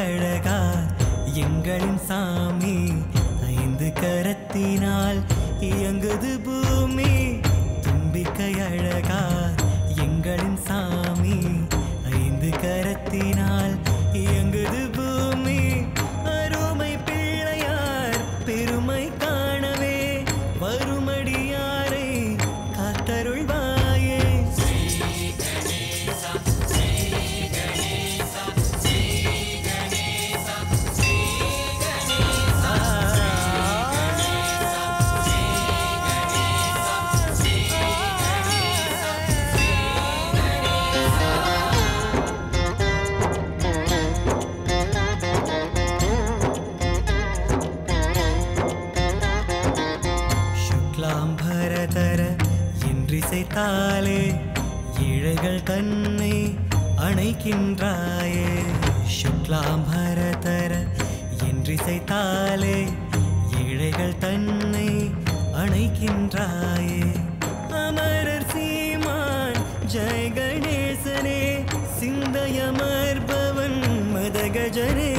அழகா எங்களின் சாமி ஐந்து கரத்தினால் இயங்குது பூமி. தும்பிக்கை அழகா எங்களின் சாமி ஐந்து கரத்தினால் இயங்குது பூமி. அருமை பிள்ளையார் பெருமை காணவே வருமடியாரை காத்தருள்வாயே. என்றிசைத்தாலே ஏழைகள் தன்னை அணைக்கின்றாயே. சுக்லாம்பரதர என்றிசைத்தாலே ஏழைகள் தன்னை அணைக்கின்றாயே. அமரர் சீமான் ஜெய கணேசனே சிந்தையமர்பவன் மதகஜனே.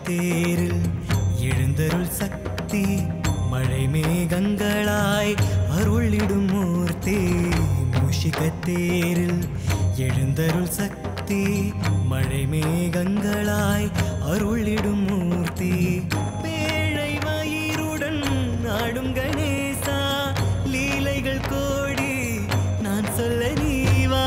தேரில் எழுந்தருள் சக்தி மழை மேகங்களாய் அருளிடும் மூர்த்தி. மூஷிகத்தேரில் எழுந்தருள் சக்தி மழை மேகங்களாய் அருளிடும் மூர்த்தி. பேழை வயிறுடன் ஆடும் கணேசா லீலைகள் கோடி நான் சொல்ல நீவா.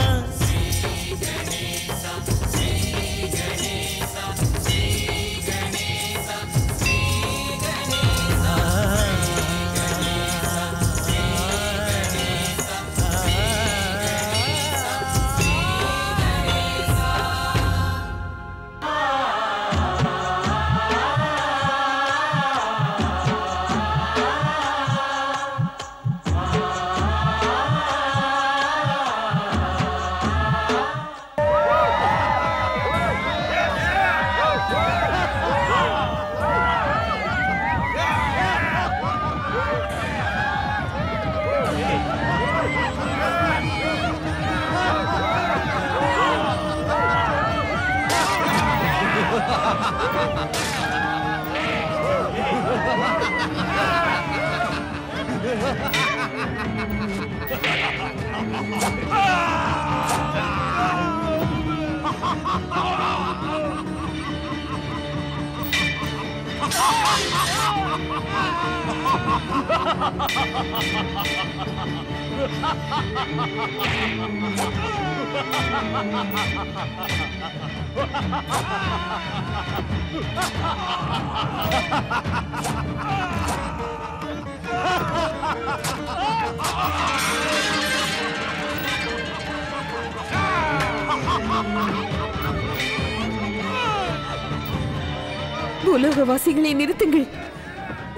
உலகவாசிகளை நிறுத்துங்கள்.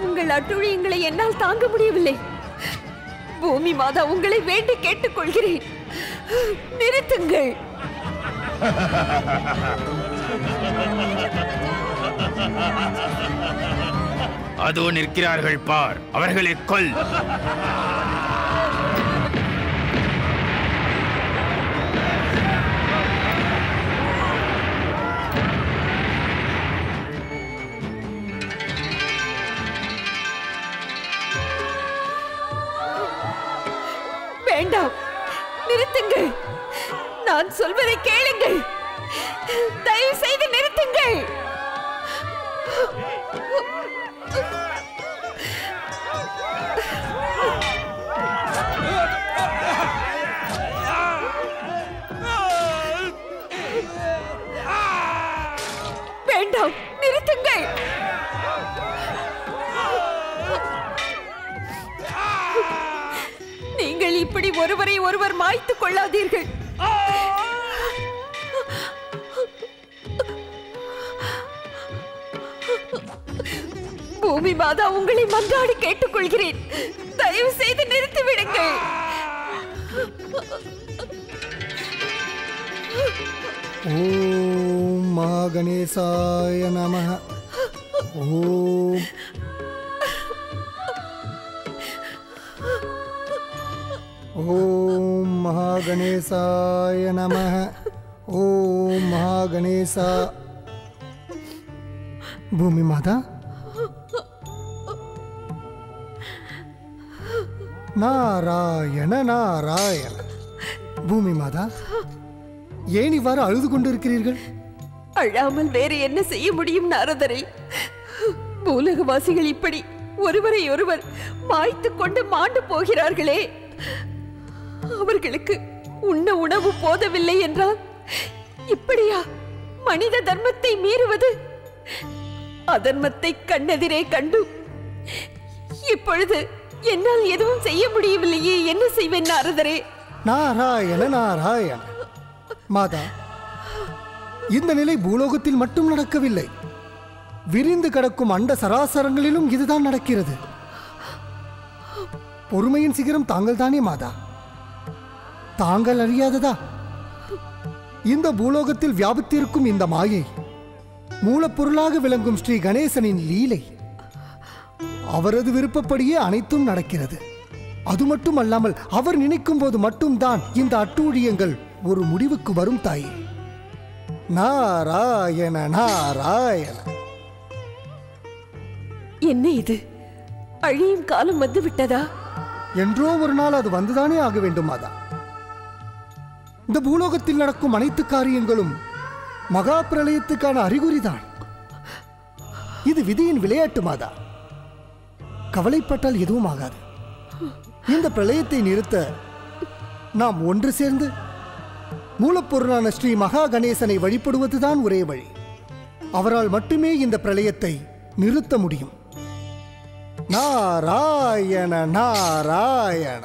உங்கள் அட்டுழியங்களை என்னால் தாங்க முடியவில்லை. பூமி மாதா உங்களை வேண்டி கேட்டுக்கொள்கிறேன், நிறுத்துங்கள். அதோ நிற்கிறார்கள் பார், அவர்களை கொல். வேண்டாம், நிறுத்துங்கள். நான் சொல்வதை கேளுங்கள். தயவு செய்து நிறுத்துங்கள். நீங்கள் இப்படி ஒருவரை ஒருவர் மாய்த்துக் கொள்ளாதீர்கள். பூமி மாதா உங்களை மன்றாடி கேட்டுக்கொள்கிறேன், தயவு செய்து நிறுத்திவிடுங்கள். ஓம் மகாகணேசாய நமः. ஓம் ஓம் மகாகணேசாய நமः. ஓம் மகாகணேசா. பூமி மாதா, நாராயண நாராயண. பூமி மாதா, ஏன் இவ்வாறு அழுது கொண்டிருக்கிறீர்கள்? அழாமல் வேறு என்ன செய்ய முடியும் நாரதரை? பூலகவாசிகள் இப்படி ஒருவரை ஒருவர் மாய்த்துக் கொண்டு மாண்டு போகிறார்களே. அவர்களுக்கு உண்ண உணவு போதவில்லை என்றால் இப்படியா மனித தர்மத்தை மீறுவது? அதர்மத்தை கண்ணெதிரே கண்டு இப்பொழுது என்னால் எதுவும் செய்ய முடியவில்லையே, என்ன செய்வேன் நாரதரே? நாராயண நாராயண. மாதா, இந்த நிலை பூலோகத்தில் மட்டும் நடக்கவில்லை, விரிந்து கிடக்கும் அண்ட சராசரங்களிலும் இதுதான் நடக்கிறது. பொறுமையின் சிகரம் தாங்கள் தானே மாதா? தாங்கள் அறியாததா? இந்த பூலோகத்தில் வியாபித்திருக்கும் இந்த மாயை மூலப்பொருளாக விளங்கும் ஸ்ரீ கணேசனின் லீலை. அவரது விருப்பப்படியே அனைத்தும் நடக்கிறது. அது மட்டும் அல்லாமல் அவர் நினைக்கும் போது மட்டும்தான் இந்த அட்டூழியங்கள் ஒரு முடிவுக்கு வரும் தாயே. நாராயண நாராயண. என்ன இது? அழியும் காலம் வந்து விட்டதா? என்றோ ஒரு நாள் அது வந்துதானே ஆக வேண்டும் மாதா. இந்த பூலோகத்தில் நடக்கும் அனைத்து காரியங்களும் மகா பிரளயத்துக்கான அறிகுறிதான். இது விதியின் விளையாட்டு மாதா. கவலைப்பட்டால் எதுவும் ஆகாது. இந்த பிரளயத்தை நிறுத்த நாம் ஒன்று சேர்ந்து மூலப்பொருளான ஸ்ரீ மகா கணேசனை வழிபடுவதுதான் ஒரே வழி. அவரால் மட்டுமே இந்த பிரளயத்தை நிறுத்த முடியும். நாராயண நாராயண.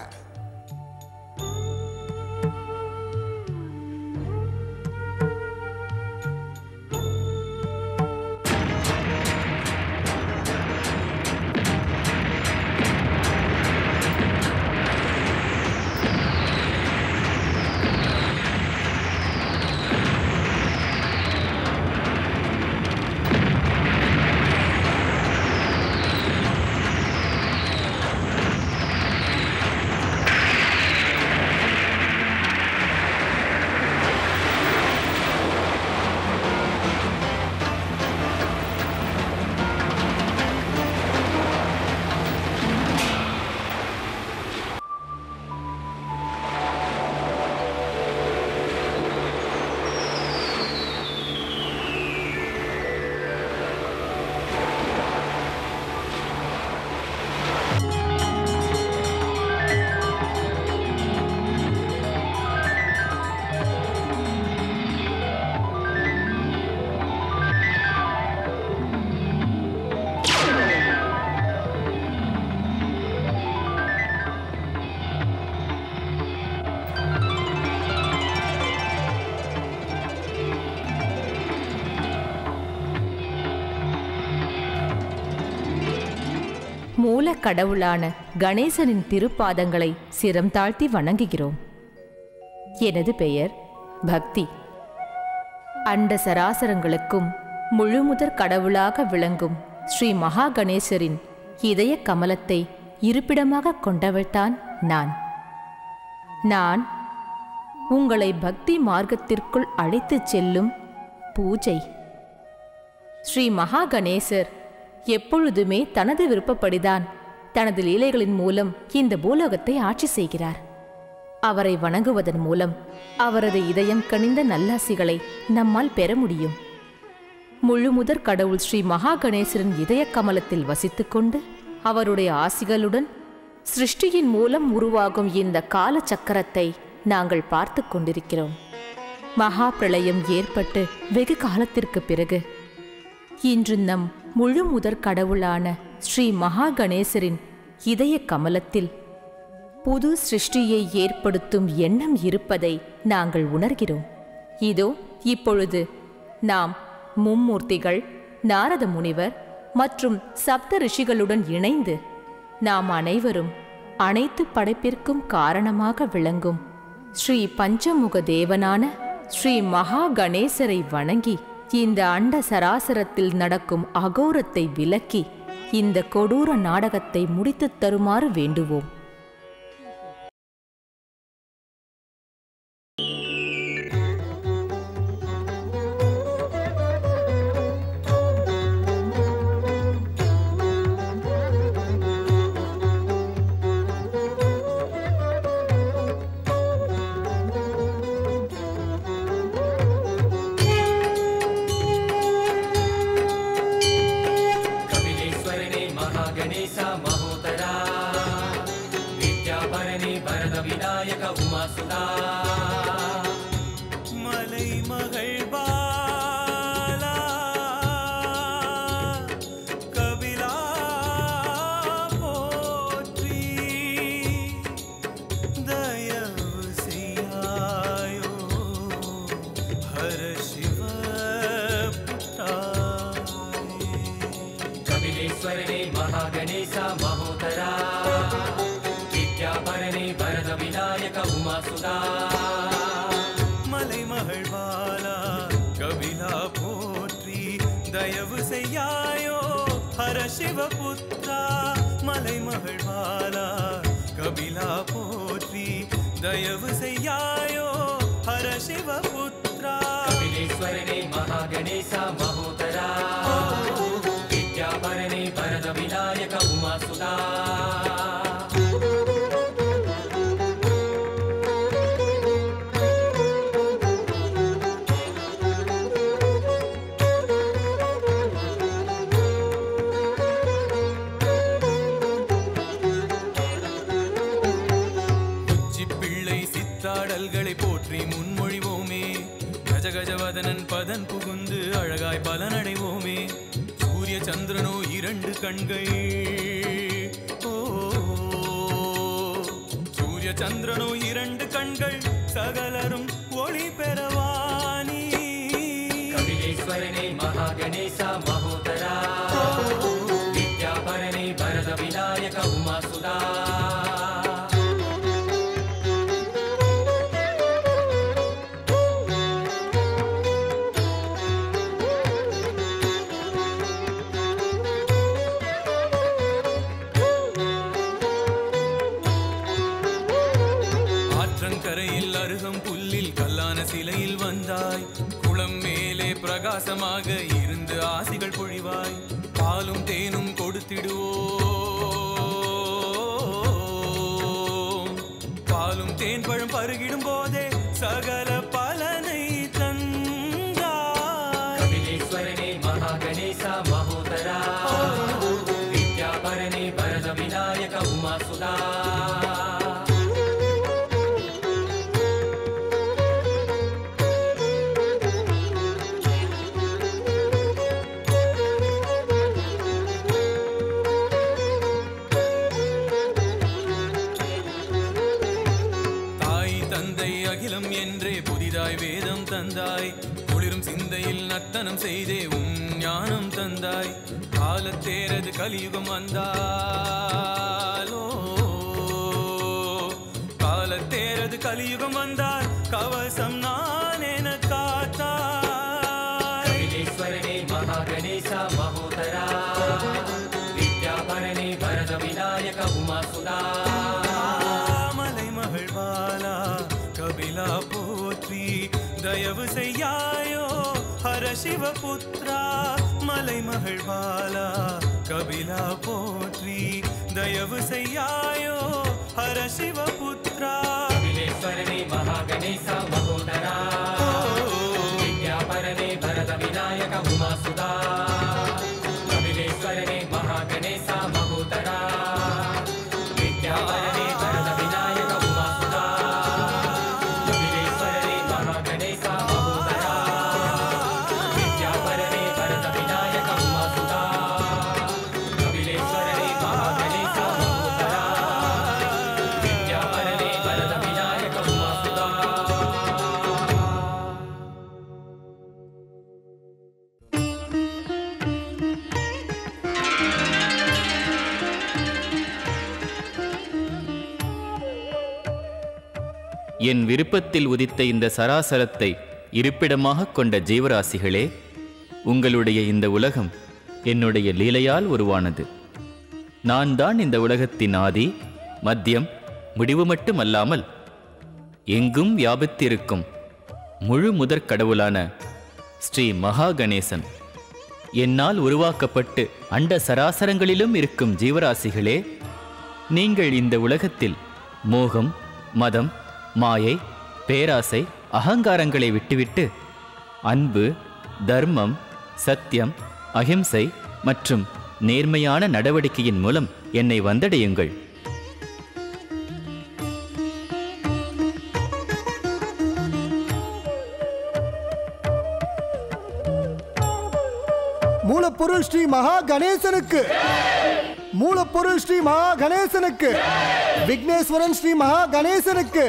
மூல கடவுளான கணேசனின் திருப்பாதங்களை சிரம் தாழ்த்தி வணங்குகிறோம். எனது பெயர் பக்தி. அண்ட சராசரங்களுக்கும் முழுமுதற் கடவுளாக விளங்கும் ஸ்ரீ மகா கணேசரின் இதய கமலத்தை இருப்பிடமாக கொண்டவள்தான் நான். நான் உங்களை பக்தி மார்க்கத்திற்குள் அழைத்துச் செல்லும் பூஜை. ஸ்ரீ மகா கணேசர் எப்பொழுதுமே தனது விருப்பப்படிதான் தனது லீலைகளின் மூலம் இந்த பூலோகத்தை ஆட்சி செய்கிறார். அவரை வணங்குவதன் மூலம் அவரது இதயம் கனிந்த நல்லாசிகளை நம்மால் பெற முடியும். முழுமுதற் கடவுள் ஸ்ரீ மகா கணேசரின் இதய கமலத்தில் வசித்துக்கொண்டு அவருடைய ஆசிகளுடன் சிருஷ்டியின் மூலம் உருவாகும் இந்த கால சக்கரத்தை நாங்கள் பார்த்து கொண்டிருக்கிறோம். மகா பிரளயம் ஏற்பட்டு வெகு காலத்திற்கு பிறகு இன்று நம் முழுமுதற் கடவுளான ஸ்ரீ மகா கணேசரின் இதய கமலத்தில் புது சிருஷ்டியை ஏற்படுத்தும் எண்ணம் இருப்பதை நாங்கள் உணர்கிறோம். இதோ இப்பொழுது நாம் மும்மூர்த்திகள், நாரத முனிவர் மற்றும் சப்த ரிஷிகளுடன் இணைந்து நாம் அனைவரும் அனைத்து படைப்பிற்கும் காரணமாக விளங்கும் ஸ்ரீ பஞ்சமுக தேவனான ஸ்ரீ மகா கணேசரை வணங்கி இந்த அண்ட சராசரத்தில் நடக்கும் அகோரத்தை விலக்கி இந்த கொடூர நாடகத்தை முடித்துத் தருமாறு வேண்டுவோம். சிவபுத்ரா மலை மகள்வாலா கபிலா போற்றி தயவு செய்யாயோ ஹர சிவபுத்ரா கபிலேஸ்வரனே மகா கணேசா மகோதரா வித்யாபரணே வரத விநாயக உமாசுதா கஜவதனன் பதன் புகுந்து அழகாய் பலனடைவோமே. சூரிய சந்திரனோ இரண்டு கண்கள், சூரிய சந்திரனோ இரண்டு கண்கள், சகலரும் ஒளி பெறவானி. கபிலேஸ்வரனே மகா கணேசா மகோதரா வித்யாபரணே வரத விநாயக உமாசுதா கரையில் அருகம் புல்லில் கல்லான சிலையில் வந்தாய். குளம் மேலே பிரகாசமாக இருந்து ஆசிகள் பொழிவாய். பாலும் தேனும் கொடுத்திடுவோம். பாலும் தேன் பழம் பருகிடும் போதே சகல பலனை தந்தாய். கபிலேஸ்வரனே மகா கணேசா மகோதரா வித்யாபரணே வரத விநாயக உமாசுதா என்றே புதிதாய் வேதம் தந்தாய். குளிரும் சிந்தையில் நர்த்தனம் செய்தே ஞானம் தந்தாய். காலத்தேரது கலியுகம் வந்தாலோ, காலத்தேரது கலியுகம் வந்தால் கவசம் நான் என காத்தாய். கபிலேஸ்வரனே மகா கணேசா மகோதரா வித்யாபரணே வரத விநாயக உமாசுதா கபிலா போற்றி தயவு செய்யாயோ ஹர சிவபுத்ரா மலை மகள்வாலா கபிலா போற்றி தயவு செய்யாயோ ஹர சிவபுத்ரா கபிலேஸ்வரனே மகா கணேசா மகோதரா வித்யாபரணே வரத விநாயக உமாசுதா கபிலேஸ்வரனே மகா கணேசா மகோதரா வித்யாபரணே வரத விநாயக உமாசுதா கபிலேஸ்வரனே வரத விநாயக உமாசுதா கபிலேஸ்வரனே என் விருப்பத்தில் உதித்த இந்த சராசரத்தை இருப்பிடமாக கொண்ட ஜீவராசிகளே, உங்களுடைய இந்த உலகம் என்னுடைய லீலையால் உருவானது. நான் தான் இந்த உலகத்தின் ஆதி, மத்தியம், முடிவு மட்டுமல்லாமல் எங்கும் வியாபித்திருக்கும் முழு முதற் கடவுளான ஸ்ரீ மகா கணேசன். என்னால் உருவாக்கப்பட்டு அண்ட சராசரங்களிலும் இருக்கும் ஜீவராசிகளே, நீங்கள் இந்த உலகத்தில் மோகம், மதம், மாயை, பேராசை, அகங்காரங்களை விட்டுவிட்டு அன்பு, தர்மம், சத்தியம், அகிம்சை மற்றும் நேர்மையான நடவடிக்கையின் மூலம் என்னை வந்தடையுங்கள். மூலப்பொருள் ஸ்ரீ மகா கணேசனுக்கு, மூலப்பொருள் ஸ்ரீ மகா கணேசனுக்கு, விக்னேஸ்வரன் ஸ்ரீ மகா கணேசனுக்கு,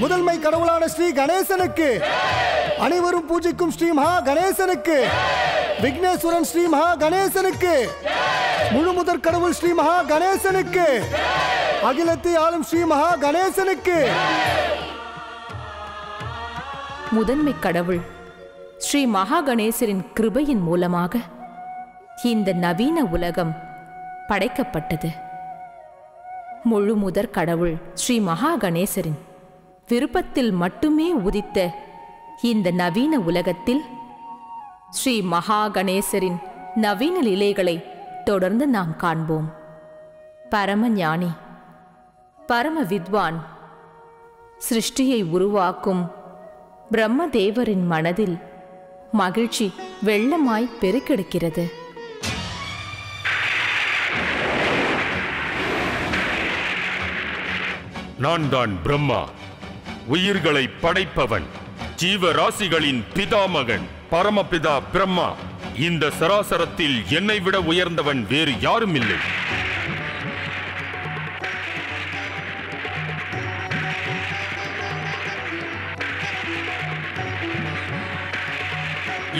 முதன்மை கடவுளான ஸ்ரீ கணேசனுக்கு, அனைவரும் பூஜிக்கும் ஸ்ரீ மகா கணேசனுக்கு, விக்னேஸ்வரன் ஸ்ரீ மகா கணேசனுக்கு, முழு முதற் கடவுள் ஸ்ரீ மகா கணேசனுக்கு, அகிலத்தை ஆளும் ஸ்ரீ மகா கணேசனுக்கு. முதன்மை கடவுள் ஸ்ரீ மகா கணேசரின் கிருபையின் மூலமாக இந்த நவீன உலகம் படைக்கப்பட்டது. முழு முதற் கடவுள் ஸ்ரீ மகா கணேசரின் விருப்பத்தில் மட்டுமே உதித்த இந்த நவீன உலகத்தில் ஸ்ரீ மகா கணேசரின் நவீன லீலைகளை தொடர்ந்து நாம் காண்போம். பரம ஞானி, பரம வித்வான், சிருஷ்டியை உருவாக்கும் பிரம்மதேவரின் மனதில் மகிழ்ச்சி வெள்ளமாய் பெருக்கெடுக்கிறது. நான் தான் பிரம்மா, உயிர்களை படைப்பவன், ஜீவராசிகளின் பிதாமகன், பரமபிதா பிரம்மா. இந்த சராசரத்தில் என்னை விட உயர்ந்தவன் வேறு யாரும் இல்லை.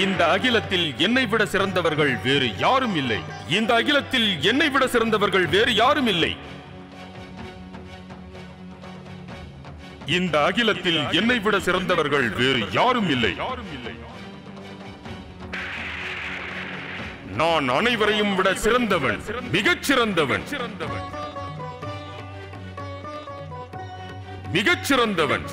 இந்த அகிலத்தில் என்னை விட சிறந்தவர்கள் வேறு யாரும் இல்லை. இந்த அகிலத்தில் என்னை விட சிறந்தவர்கள் வேறு யாரும் இல்லை. இந்த அகிலத்தில் என்னை விட சிறந்தவர்கள் வேறு யாரும் இல்லை. நான் அனைவரையும் விட சிறந்தவன், மிகச் சிறந்தவன், மிகச் சிறந்தவன்.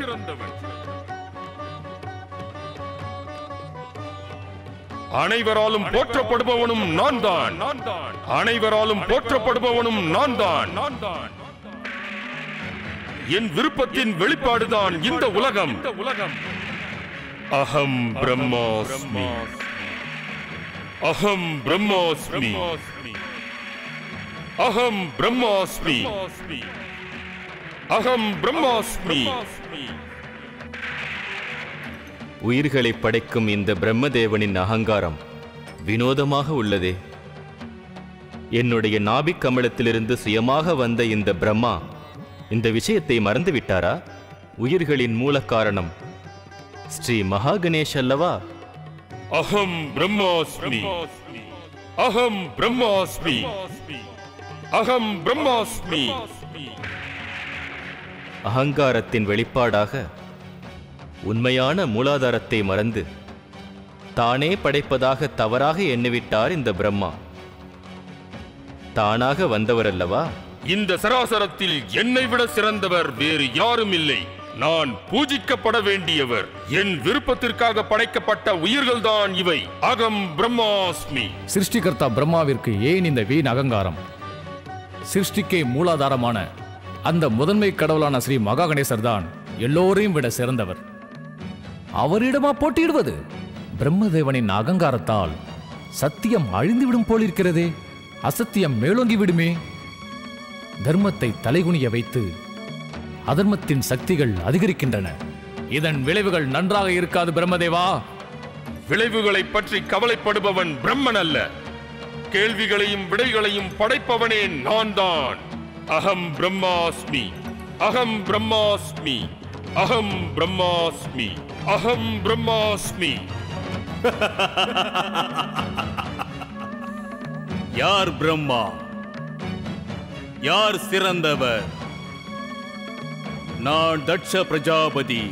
அனைவராலும் போற்றப்படுபவனும் நான் தான். அனைவராலும் போற்றப்படுபவனும் நான் தான். என் விருப்பத்தின் வெளிப்பாடுதான் இந்த உலகம். அகம் பிரம்மாஸ்மி, அகம் பிரம்மாஸ்மி, அகம் பிரம்மாஸ்மி, அகம் பிரம்மாஸ்மி. உயிர்களை படைக்கும் இந்த பிரம்மதேவனின் அகங்காரம் வினோதமாக உள்ளதே. என்னுடைய நாபிக் கமலத்திலிருந்து சுயமாக வந்த இந்த பிரம்மா இந்த விஷயத்தை மறந்துவிட்டாரா? உயிர்களின் மூல காரணம் ஸ்ரீ மகா கணேஷ் அல்லவா? அகம் பிரம்மாஸ்மி, அகம் பிரம்மாஸ்மி, அகம் பிரம்மாஸ்மி. அகங்காரத்தின் வெளிப்பாடாக உண்மையான மூலாதாரத்தை மறந்து தானே படைப்பதாக தவறாக எண்ணிவிட்டார் இந்த பிரம்மா. தானாக வந்தவர் அல்லவா? இந்த சராசரத்தில் என்னை விட சிறந்தவர் வேறு யாரும் இல்லை. நான் பூஜிக்கப்பட வேண்டியவர். என் விருப்பத்திற்காக படைக்கப்பட்ட உயிர்கள் தான் இவை. அகம் பிரம்மாஸ்மி. சிருஷ்டிகர்த்தா பிரம்மாவிற்கு ஏன் இந்த வீண் அகங்காரம்? சிருஷ்டிக்கே மூலாதாரமான அந்த முதன்மை கடவுளான ஸ்ரீ மகா கணேசர் தான் எல்லோரையும் விட சிறந்தவர். அவரிடமா போட்டியிடுவது? பிரம்மதேவனின் அகங்காரத்தால் சத்தியம் அழிந்துவிடும் போலிருக்கிறதே. அசத்தியம் மேலோங்கி விடுமே. தர்மத்தை தலைகுனிய வைத்து அதர்மத்தின் சக்திகள் அதிகரிக்கின்றன. இதன் விளைவுகள் நன்றாக இருக்காது பிரம்மதேவா. விளைவுகளை பற்றி கவலைப்படுபவன் பிரம்மன் அல்ல. கேள்விகளையும் விடைகளையும் படைப்பவனே நான் தான். அகம் பிரம்மாஸ்மி, அகம் பிரம்மாஸ்மி, அகம் பிரம்மாஸ்மி, அகம் பிரம்மாஸ்மி. யார் பிரம்மா? யார் சிறந்தவர்? நான் தட்ச பிரஜாபதி.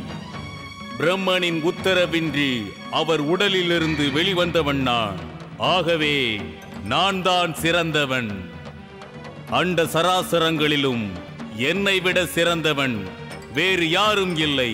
பிரம்மனின் உத்தரவின்றி அவர் உடலிலிருந்து வெளிவந்தவன் நான். ஆகவே நான் தான் சிறந்தவன். அண்ட சராசரங்களிலும் என்னை விட சிறந்தவன் வேறு யாரும் இல்லை.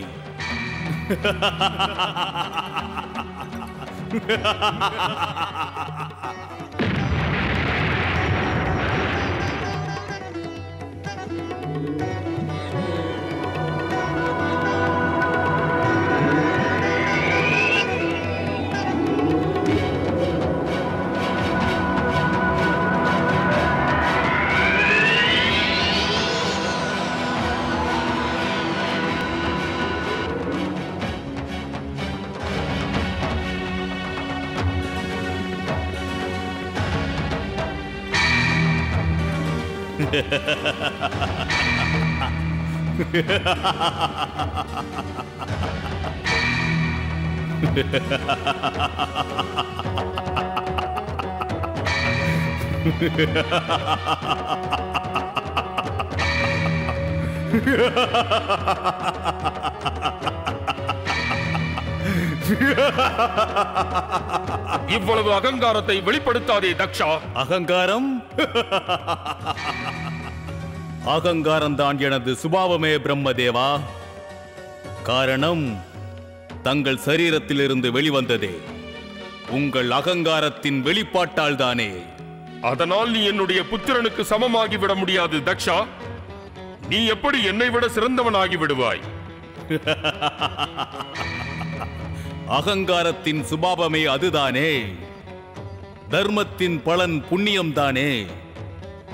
இவ்வளவு அகங்காரத்தை வெளிப்படுத்தாதே தக்ஷா. அகங்காரம்? அகங்காரம்தான் எனது சுபாவமே பிரம்மதேவா. காரணம் தங்கள் சரீரத்திலிருந்து வெளிவந்ததே உங்கள் அகங்காரத்தின் வெளிப்பாட்டால் தானே. அதனால் நீ என்னுடைய புத்திரனுக்கு சமமாகிவிட முடியாது தக்ஷா. நீ எப்படி என்னை விட சிறந்தவனாகி விடுவாய்? அகங்காரத்தின் சுபாவமே அதுதானே. தர்மத்தின் பலன் புண்ணியம்தானே.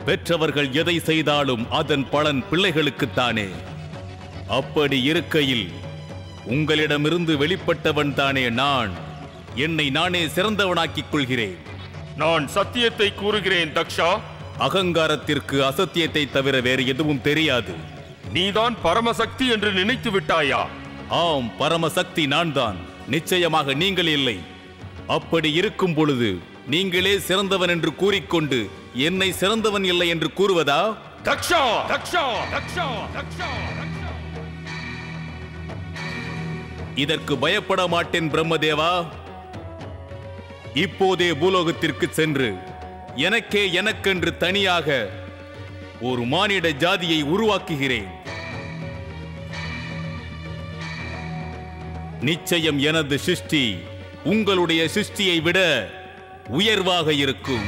பெற்றவர்கள் எதை செய்தாலும் அதன் பலன் பிள்ளைகளுக்குத்தானே. அப்படி இருக்கையில் உங்களிடமிருந்து வெளிப்பட்டவன் தானே நான். என்னை நானே சிறந்தவனாக்கிக் கொள்கிறேன். நான் சத்தியத்தை கூறுகிறேன் தக்ஷா. அகங்காரத்திற்கு அசத்தியத்தை தவிர வேறு எதுவும் தெரியாது. நீதான் பரமசக்தி என்று நினைத்து விட்டாயா? ஆம், பரமசக்தி நான் தான். நிச்சயமாக நீங்கள் இல்லை. அப்படி இருக்கும் பொழுது நீங்களே சிறந்தவன் என்று கூறிக்கொண்டு என்னை சிறந்தவன் இல்லை என்று கூறுவதா? தக்ஷா, தக்ஷா, தக்ஷா, தக்ஷா. இதற்கு பயப்பட மாட்டேன் பிரம்மதேவா. இப்போதே பூலோகத்திற்கு சென்று எனக்கென்று தனியாக ஒரு மானிட ஜாதியை உருவாக்குகிறேன். நிச்சயம் எனது சிருஷ்டி உங்களுடைய சிருஷ்டியை விட உயர்வாக இருக்கும்.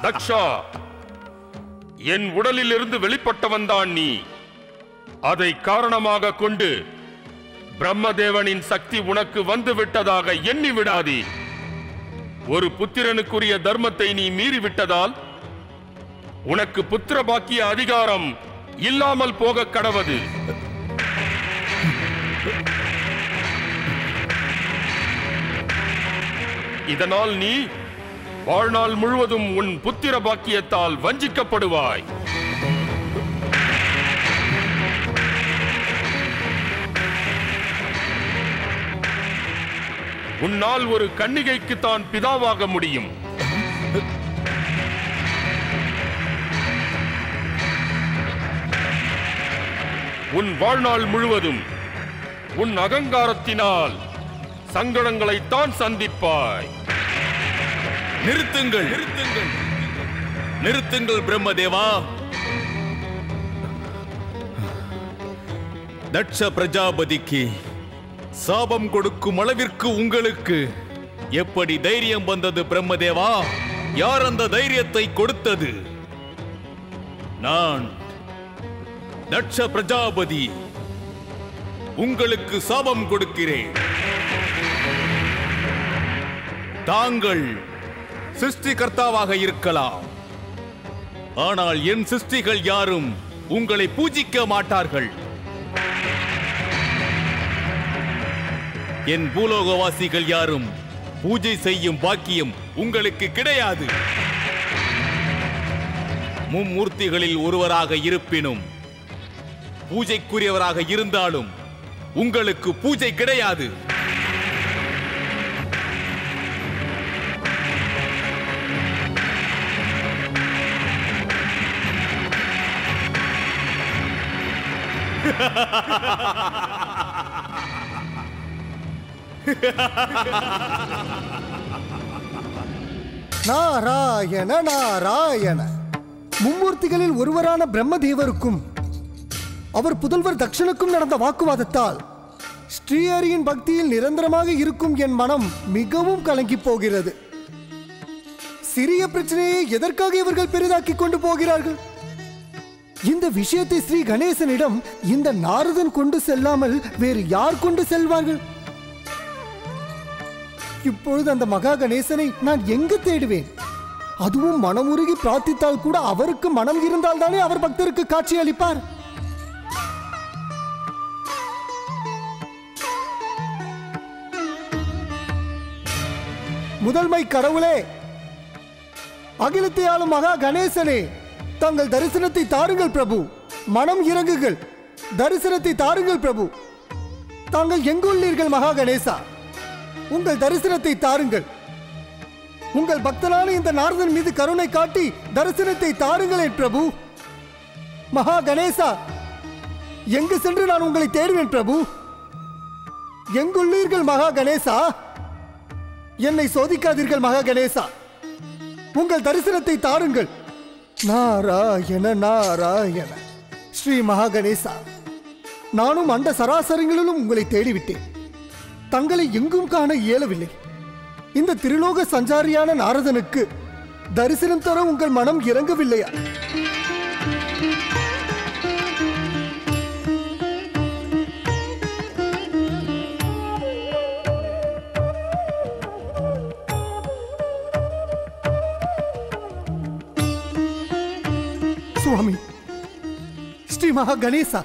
தக்ஷா, என் உடலில் இருந்து வெளிப்பட்டவன் தான் நீ. அதை காரணமாக கொண்டு பிரம்மதேவனின் சக்தி உனக்கு வந்து விட்டதாக எண்ணி விடாதே. ஒரு புத்திரனுக்குரிய தர்மத்தை நீ மீறிவிட்டதால் உனக்கு புத்திர பாக்கிய அதிகாரம் இல்லாமல் போக கடவது. இதனால் நீ வாழ்நாள் முழுவதும் உன் புத்திர பாக்கியத்தால் வஞ்சிக்கப்படுவாய். உன்னால் ஒரு கன்னிகைக்கு தான் பிதாவாக முடியும். உன் வாழ்நாள் முழுவதும் உன் அகங்காரத்தினால் சங்கடங்களை தான் சந்திப்பாய். நிறுத்துங்கள், நிறுத்துங்கள், நிறுத்துங்கள் பிரம்மதேவா. தட்ச பிரஜாபதிக்கு சாபம் கொடுக்கும் அளவிற்கு உங்களுக்கு எப்படி தைரியம் வந்தது பிரம்மதேவா? யார் அந்த தைரியத்தை கொடுத்தது? நான் தட்ச பிரஜாபதி உங்களுக்கு சாபம் கொடுக்கிறேன். தாங்கள் சிருஷ்டிகர்த்தாவாக இருக்கலாம், ஆனால் என் சிருஷ்டிகள் யாரும் உங்களை பூஜிக்க மாட்டார்கள். என் பூலோகவாசிகள் யாரும் பூஜை செய்யும் பாக்கியம் உங்களுக்கு கிடையாது. மும்மூர்த்திகளில் ஒருவராக இருப்பினும் பூஜைக்குரியவராக இருந்தாலும் உங்களுக்கு பூஜை கிடையாது. நாராயண நாராயண. மும்மூர்த்திகளில் ஒருவரான பிரம்மதேவருக்கும் அவர் புதல்வர் தக்ஷனுக்கும் நடந்த வாக்குவாதத்தால் ஸ்ரீஹரியின் பக்தியில் நிரந்தரமாக இருக்கும் என் மனம் மிகவும் கலங்கி போகிறது. சிறிய பிரச்சனையை எதற்காக இவர்கள் பெரிதாக்கி கொண்டு போகிறார்கள்? இந்த விஷயத்தை ஸ்ரீ கணேசனிடம் இந்த நாரதன் கொண்டு செல்லாமல் வேறு யார் கொண்டு செல்வார்கள்? இப்பொழுது அந்த மகா கணேசனை நான் எங்கு தேடுவேன்? அதுவும் மனமுருகி பிரார்த்தித்தால் கூட அவருக்கு மனம் இருந்தால் தானே அவர் பக்தருக்கு காட்சி அளிப்பார். முதல்மை கடவுளே, அகிலத்தை ஆளும் மகா கணேசனே, தங்கள் தரிசனத்தை தாருங்கள் பிரபு. மனம் இறங்குங்கள், தரிசனத்தை தாருங்கள் பிரபு. தாங்கள் எங்குள்ளீர்கள் மகா கணேசா? உங்கள் தரிசனத்தை தாருங்கள். உங்கள் பக்தனான இந்த நாரதன் மீது கருணை காட்டி தரிசனத்தை தாருங்களேன் பிரபு. மகா கணேசா, எங்கு சென்று நான் உங்களை தேடுவேன் பிரபு? எங்குள்ளீர்கள் மகா கணேசா? என்னை சோதிக்காதீர்கள் மகா கணேசா. உங்கள் தரிசனத்தை தாருங்கள். நாராயண நாராயண. ஸ்ரீ மகா கணேசா, நானும் அந்த சராசரங்களிலும் உங்களை தேடிவிட்டேன். தங்களை எங்கும் காண இயலவில்லை. இந்த திருலோக சஞ்சாரியான நாரதனுக்கு தரிசனம் தர உங்கள் மனம் இறங்கவில்லையா? சுவாமி, ஸ்ரீ மகா கணேசா,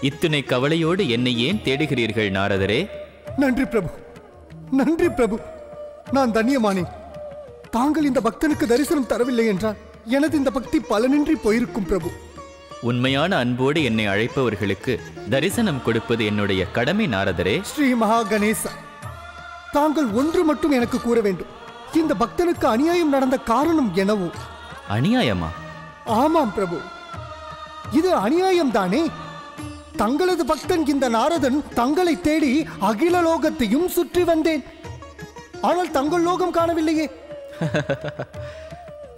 இத்துணை கவலையோடு என்னை ஏன் தேடுகிறீர்கள் நாரதரே? நன்றி பிரபு, நன்றி பிரபு. நான் தன்யமானேன். தாங்கள் இந்த பக்தனுக்கு தரிசனம் தரவில்லை என்றால் எனது இந்த பக்தி பலனின்றி போயிருக்கும் பிரபு. உண்மையான அன்போடு என்னை அழைப்பவர்களுக்கு தரிசனம் கொடுப்பது என்னுடைய கடமை நாரதரே. ஸ்ரீ மகா கணேசா, தாங்கள் ஒன்று மட்டும் எனக்கு கூற வேண்டும். இந்த பக்தனுக்கு அநியாயம் நடந்த காரணம் என்னவோ? அநியாயமா? ஆமாம் பிரபு, இது அநியாயம் தானே. தங்களது பக்தன் இந்த நாரதன் தங்களை தேடி அகில லோகத்தையும் சுற்றி வந்தேன். ஆனால் தங்கள் லோகம் காணவில்லையே.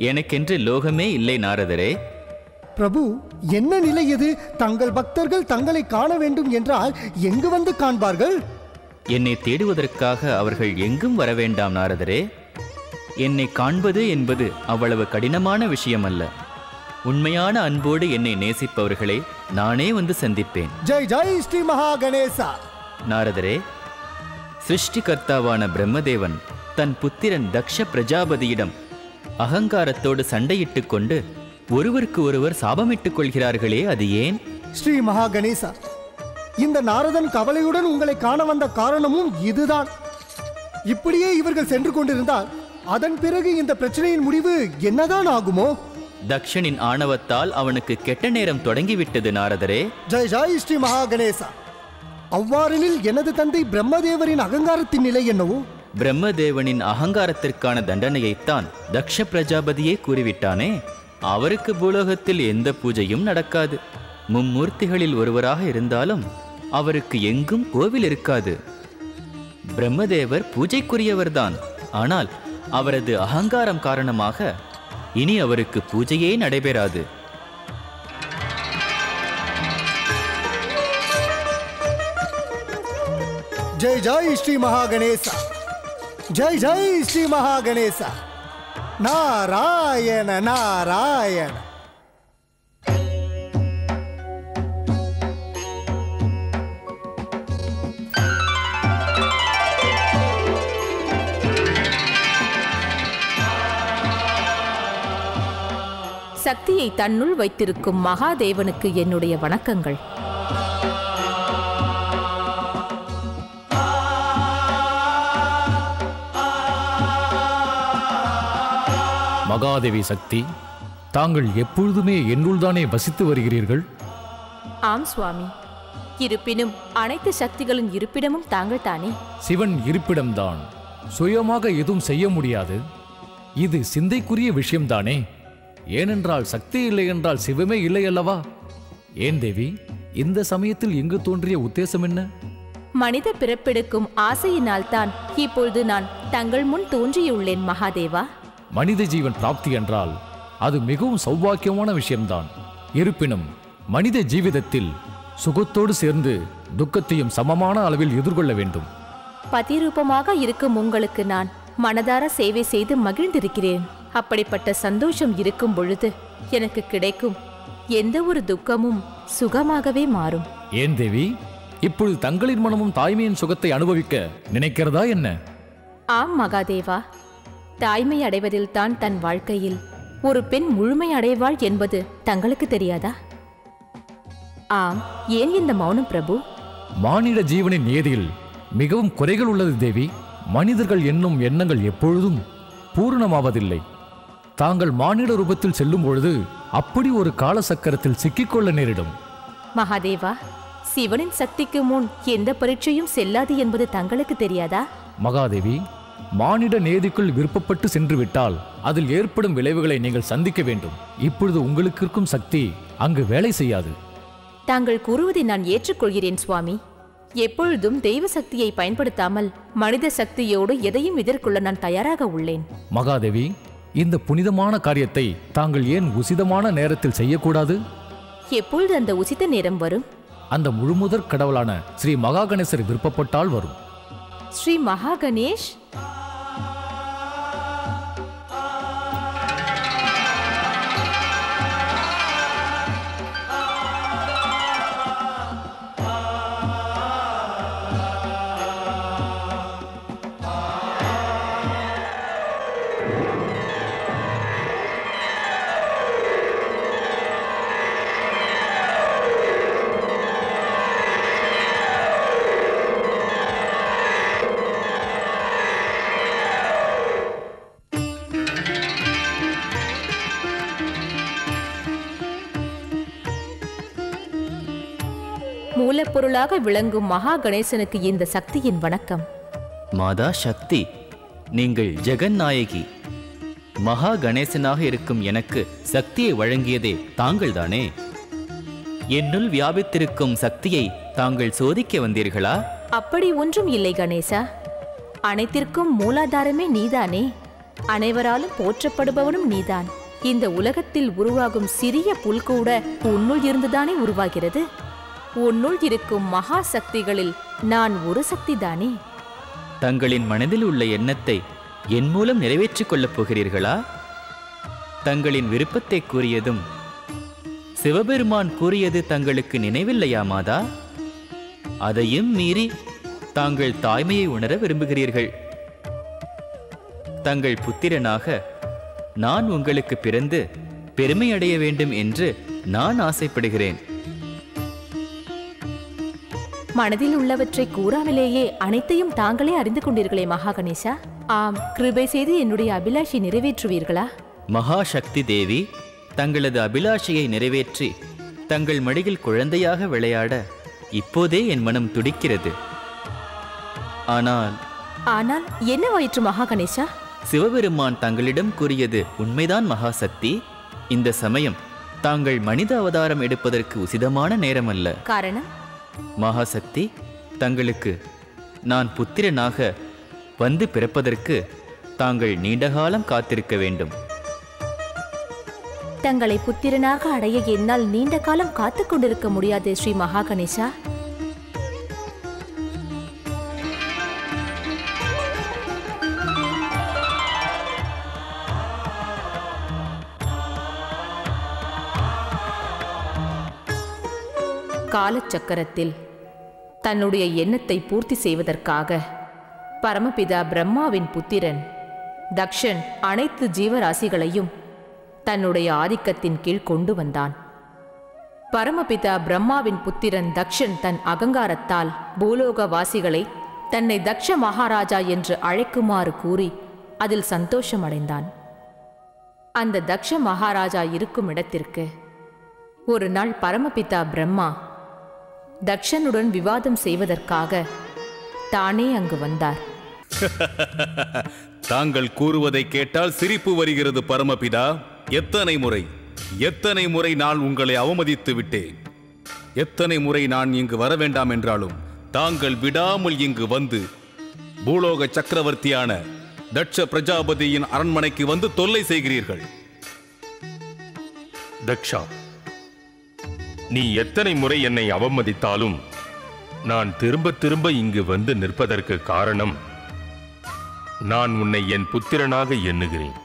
எனக்கென்று லோகமே இல்லை நாரதரே. பிரபு, என்ன நிலை இது? தங்கள் பக்தர்கள் தங்களை காண வேண்டும் என்றால் எங்கு வந்து காண்பார்கள்? என்னை தேடுவதற்காக அவர்கள் எங்கும் வர வேண்டாம் நாரதரே. என்னை காண்பது என்பது அவ்வளவு கடினமான விஷயம் அல்ல. உண்மையான அன்போடு என்னை நேசிப்பவர்களை நானே வந்து சந்திப்பேன். ஜெய் ஜெய் ஸ்ரீ மகா கணேசா. நாரதரே, சிருஷ்டிகர்த்தாவான பிரம்மதேவன் தன் புத்திரன் தக்ஷ பிரஜாபதியிடம் அகங்காரத்தோடு சண்டையிட்டுக் கொண்டு ஒருவருக்கு ஒருவர் சாபமிட்டுக் கொள்கிறார்களே, அது ஏன்? ஸ்ரீ மகா கணேசா, இந்த நாரதன் கவலையுடன் உங்களை காண வந்த காரணமும் இதுதான். இப்படியே இவர்கள் சென்று கொண்டிருந்தால் அதன் பிறகு இந்த பிரச்சனையின் முடிவு என்னதான் ஆகுமோ? தக்ஷனின் ஆணவத்தால் அவனுக்கு கெட்ட நேரம் தொடங்கிவிட்டது நாரதரே. ஜெய் ஜெய் ஸ்ரீ மகா கணேசா. அவ்வாறெனில் எனது தந்தை பிரம்மதேவரின் அகங்காரத்தின் நிலை என்னவோ? பிரம்மதேவனின் அகங்காரத்திற்கான தண்டனையைத்தான் தக்ஷ பிரஜாபதியே கூறிவிட்டானே. அவருக்கு பூலோகத்தில் எந்த பூஜையும் நடக்காது. மும்மூர்த்திகளில் ஒருவராக இருந்தாலும் அவருக்கு எங்கும் கோவில் இருக்காது. பிரம்மதேவர் பூஜைக்குரியவர்தான். ஆனால் அவரது அகங்காரம் காரணமாக இனி அவருக்கு பூஜையே நடைபெறாது. ஜெய் ஜெய் ஸ்ரீ மகா கணேசா. ஜெய் ஜெய் ஸ்ரீ மகா கணேசா. நாராயண நாராயண. சக்தியை தன்னுள் வைத்திருக்கும் மகாதேவனுக்கு என்னுடைய வணக்கங்கள். மகாதேவி சக்தி, தாங்கள் எப்பொழுதுமே என்னுள்தானே வசித்து வருகிறீர்கள்? ஆம் சுவாமி. இருப்பினும் அனைத்து சக்திகளின் இருப்பிடமும் தாங்கள் தானே. சிவன் இருப்பிடம்தான். சுயமாக எதுவும் செய்ய முடியாது. இது சிந்தைக்குரிய விஷயம்தானே. ஏனென்றால் சக்தி இல்லை என்றால் சிவமே இல்லை அல்லவா? ஏன் தேவி, இந்த சமயத்தில் இங்கு தோன்றிய உத்தேசம் என்ன? மனித பிறப்பெடுக்கும் ஆசையினால்தான் இப்பொழுது நான் தங்கள் முன் தோன்றியுள்ளேன் மகாதேவா. மனித ஜீவன் பிராப்தி என்றால் அது மிகவும் சௌபாக்கியமான விஷயம்தான். இருப்பினும் மனித ஜீவிதத்தில் சுகத்தோடு சேர்ந்து துக்கத்தையும் சமமான அளவில் எதிர்கொள்ள வேண்டும். பதிரூபமாக இருக்கும் உங்களுக்கு நான் மனதார சேவை செய்து மகிழ்ந்திருக்கிறேன். அப்படிப்பட்ட சந்தோஷம் இருக்கும் பொழுது எனக்கு கிடைக்கும் எந்த ஒரு துக்கமும் சுகமாகவே மாறும். ஏன் தேவி, இப்பொழுது தங்களின் மனமும் தாய்மையின் சுகத்தை அனுபவிக்க நினைக்கிறதா என்ன? ஆம் மகாதேவா, தாய்மை அடைவதில்தான் தன் வாழ்க்கையில் ஒரு பெண் முழுமை அடைவாள் என்பது தங்களுக்கு தெரியாதா? ஆம், ஏன் இந்த மௌனம் பிரபு? மானிட ஜீவனின் நியதியில் மிகவும் குறைகள் உள்ளது தேவி. மனிதர்கள் என்னும் எண்ணங்கள் எப்பொழுதும் பூரணமாவதில்லை. தாங்கள் மானிட ரூபத்தில் செல்லும் பொழுது அப்படி ஒரு கால சக்கரத்தில் சிக்கிக்கொள்ள நேரிடும். மகாதேவா, சிவனின் சக்திக்கு முன் எந்த பரீட்சையும் செல்லாது என்பது தங்களுக்கு தெரியாதா? மகாதேவி, மானிட நேதிக்குள் விருப்பப்பட்டு சென்று விட்டால் அதில் ஏற்படும் விளைவுகளை நீங்கள் சந்திக்க வேண்டும். இப்பொழுது உங்களுக்கு இருக்கும் சக்தி அங்கு வேலை செய்யாது. தாங்கள் கூறுவதை நான் ஏற்றுக்கொள்கிறேன் சுவாமி. எப்பொழுதும் தெய்வ சக்தியை பயன்படுத்தாமல் மனித சக்தியோடு எதையும் எதிர்கொள்ள நான் தயாராக உள்ளேன். மகாதேவி, இந்த புனிதமான காரியத்தை தாங்கள் ஏன் உசிதமான நேரத்தில் செய்யக்கூடாது? எப்பொழுது அந்த உசித நேரம் வரும்? அந்த முழுமுதற் கடவுளான ஸ்ரீ மகா கணேசர் விருப்பப்பட்டால் வரும். ஸ்ரீ மகா கணேஷ்? மூலப்பொருளாக விளங்கும் மகா கணேசனுக்கு இந்த சக்தியின் வணக்கம். மாதா சக்தி, நீங்கள் ஜெகநாயகி. மகா கணேசனாக இருக்கும் எனக்கு சக்தியை வழங்கியதே தாங்கள்தானே? என்னுள் வியாபித்திருக்கும் சக்தியை தாங்கள் சோதிக்க வந்தீர்களா? அப்படி ஒன்றும் இல்லை கணேசா. அனைத்திற்கும் மூலாதாரமே நீதானே. அனைவராலும் போற்றப்படுபவனும் நீதான். இந்த உலகத்தில் உருவாகும் சிறிய புல் கூட உன்னுள் இருந்துதானே உருவாகிறது. உன்னுள் இருக்கும் மகா சக்திகளில் நான் ஒரு சக்திதானே. தங்களின் மனதில் உள்ள எண்ணத்தை என் மூலம் நிறைவேற்றிக் கொள்ளப் போகிறீர்களா? தங்களின் விருப்பத்தை கூறியதும் சிவபெருமான் கூறியது தங்களுக்கு நினைவில்லையா மாதா? அதையும் மீறி தாங்கள் தாய்மையை உணர விரும்புகிறீர்கள். தங்கள் புத்திரனாக நான் உங்களுக்கு பிறந்து பெருமை அடைய வேண்டும் என்று நான் ஆசைப்படுகிறேன். மனதில் உள்ளவற்றை கூறாமலேயே அனைத்தையும் தாங்களே அறிந்து கொண்டீர்களே மகா கணேசா. ஆம், கிருபை செய்து என்னுடைய அபிலாஷை நிறைவேற்றுவீர்களா? மகா சக்தி தேவி, தங்களது அபிலாஷையை நிறைவேற்றி தங்கள் மடியில் குழந்தையாக விளையாட இப்போதே என் மனம் துடிக்கிறது. ஆனால் என்னவாயிற்று மகா கணேசா? சிவபெருமான் தங்களிடம் கூறியது உண்மைதான் மகா சக்தி. இந்த சமயம் தாங்கள் மனித அவதாரம் எடுப்பதற்கு உசிதமான நேரம் அல்ல. காரணம்? மகாசக்தி, தங்களுக்கு நான் புத்திரனாக வந்து பிறப்பதற்கு தாங்கள் நீண்டகாலம் காத்திருக்க வேண்டும். தங்களை புத்திரனாக அடைய என்னால் நீண்ட காலம் காத்துக் கொண்டிருக்க முடியாது ஸ்ரீ மகா கணேசா. காலச்சக்கரத்தில் தன்னுடைய எண்ணத்தை பூர்த்தி செய்வதற்காக பரமபிதா பிரம்மாவின் புத்திரன் தக்ஷன் அனைத்து ஜீவராசிகளையும் தன்னுடைய ஆதிக்கத்தின் கீழ் கொண்டு வந்தான். பரமபிதா பிரம்மாவின் புத்திரன் தக்ஷன் தன் அகங்காரத்தால் பூலோகவாசிகளை தன்னை தக்ஷ மகாராஜா என்று அழைக்குமாறு கூறி அதில் சந்தோஷமடைந்தான். அந்த தக்ஷ மகாராஜா இருக்கும் இடத்திற்கு ஒரு நாள் பரமபிதா பிரம்மா தக்ஷனுடன் விவாதம் செய்வதற்காக தானே அங்கு வந்தார். தாங்கள் கூறுவதை கேட்டால் சிரிப்பு வருகிறது பரமபிதா. எத்தனை முறை நான் உங்களை அவமதித்து விட்டேன். எத்தனை முறை நான் இங்கு வர வேண்டாம் என்றாலும் தாங்கள் விடாமல் இங்கு வந்து பூலோக சக்கரவர்த்தியான தட்ச பிரஜாபதியின் அரண்மனைக்கு வந்து தொல்லை செய்கிறீர்கள். தக்ஷா, நீ எத்தனை முறை என்னை அவமதித்தாலும் நான் திரும்ப திரும்ப இங்கு வந்து நிற்பதற்கு காரணம், நான் உன்னை என் புத்திரனாக எண்ணுகிறேன்.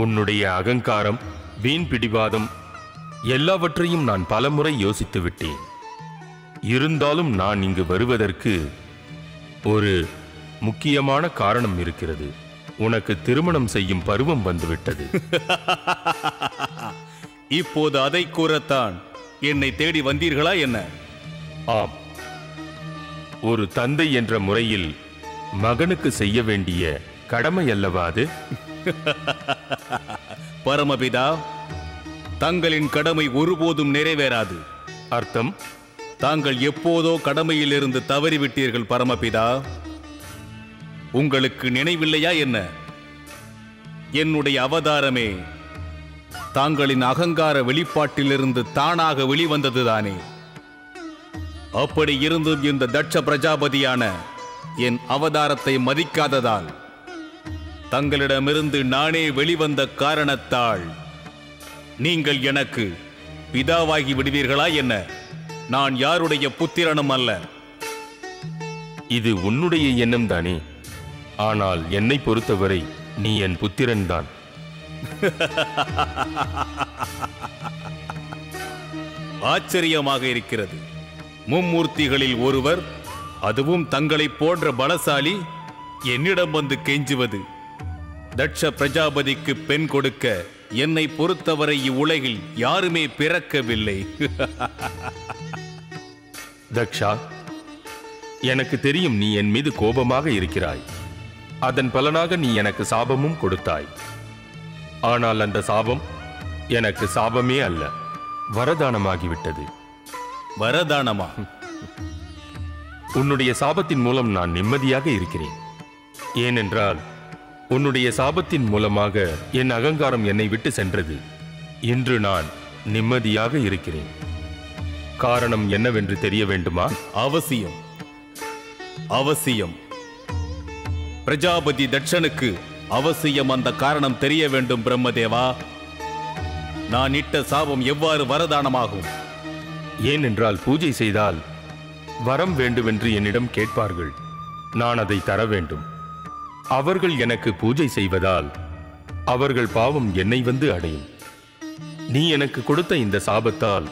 உன்னுடைய அகங்காரம், வீண் பிடிவாதம் எல்லாவற்றையும் நான் பலமுறை யோசித்து விட்டேன். இருந்தாலும் நான் இங்கு வருவதற்கு ஒரு முக்கியமான காரணம் இருக்கிறது. உனக்கு திருமணம் செய்யும் பருவம் வந்துவிட்டது. இப்போது அதை கூறத்தான் என்னை தேடி வந்தீர்களா என்ன? ஆம், ஒரு தந்தை என்ற முறையில் மகனுக்கு செய்ய வேண்டிய கடமை அல்லவா அது? பரமபிதா, தங்களின் கடமை ஒருபோதும் நிறைவேறாது. அர்த்தம்? தாங்கள் எப்போதோ கடமையிலிருந்து தவறிவிட்டீர்கள் பரமபிதா. உங்களுக்கு நினைவில்லையா என்ன? என்னுடைய அவதாரமே தாங்களின் அகங்கார வெளிப்பாட்டிலிருந்து தானாக வெளிவந்ததுதானே. அப்படி இருந்தும் இந்த தட்ச பிரஜாபதியான என் அவதாரத்தை மதிக்காததால், தங்களிடமிருந்து நானே வெளிவந்த காரணத்தால் நீங்கள் எனக்கு பிதாவாகி விடுவீர்களா என்ன? நான் யாருடைய புத்திரனும் அல்ல. இது உன்னுடைய எண்ணம் தானே. ஆனால் என்னை பொறுத்தவரை நீ என் புத்திரன்தான். ஆச்சரியமாக இருக்கிறது. மும்மூர்த்திகளில் ஒருவர், அதுவும் தங்களை போன்ற பலசாலி, என்னிடம் வந்து கெஞ்சுவது. தட்ச பிரஜாபதிக்கு பெண் கொடுக்க என்னை பொறுத்தவரை இவ்வுலகில் யாருமே பிறக்கவில்லை. தக்ஷா, எனக்கு தெரியும் நீ என் மீது கோபமாக இருக்கிறாய். அதன் பலனாக நீ எனக்கு சாபமும் கொடுத்தாய். ஆனால் அந்த சாபம் எனக்கு சாபமே அல்ல, வரதானமாகிவிட்டது. வரதானமா? உன்னுடைய சாபத்தின் மூலம் நான் நிம்மதியாக இருக்கிறேன். ஏனென்றால் உன்னுடைய சாபத்தின் மூலமாக என் அகங்காரம் என்னை விட்டு சென்றது. இன்று நான் நிம்மதியாக இருக்கிறேன். காரணம் என்னவென்று தெரிய வேண்டுமா? அவசியம், அவசியம். பிரஜாபதி தட்சனுக்கு அவசியம் அந்த காரணம் தெரிய வேண்டும் பிரம்மதேவா. நான் இட்ட சாபம் எவ்வாறு வரதானமாகும்? ஏனென்றால் பூஜை செய்தால் வரம் வேண்டுமென்று என்னிடம் கேட்பார்கள். நான் அதை தர வேண்டும். அவர்கள் எனக்கு பூஜை செய்வதால் அவர்கள் பாவம் என்னை வந்து அடையும். நீ எனக்கு கொடுத்த இந்த சாபத்தால்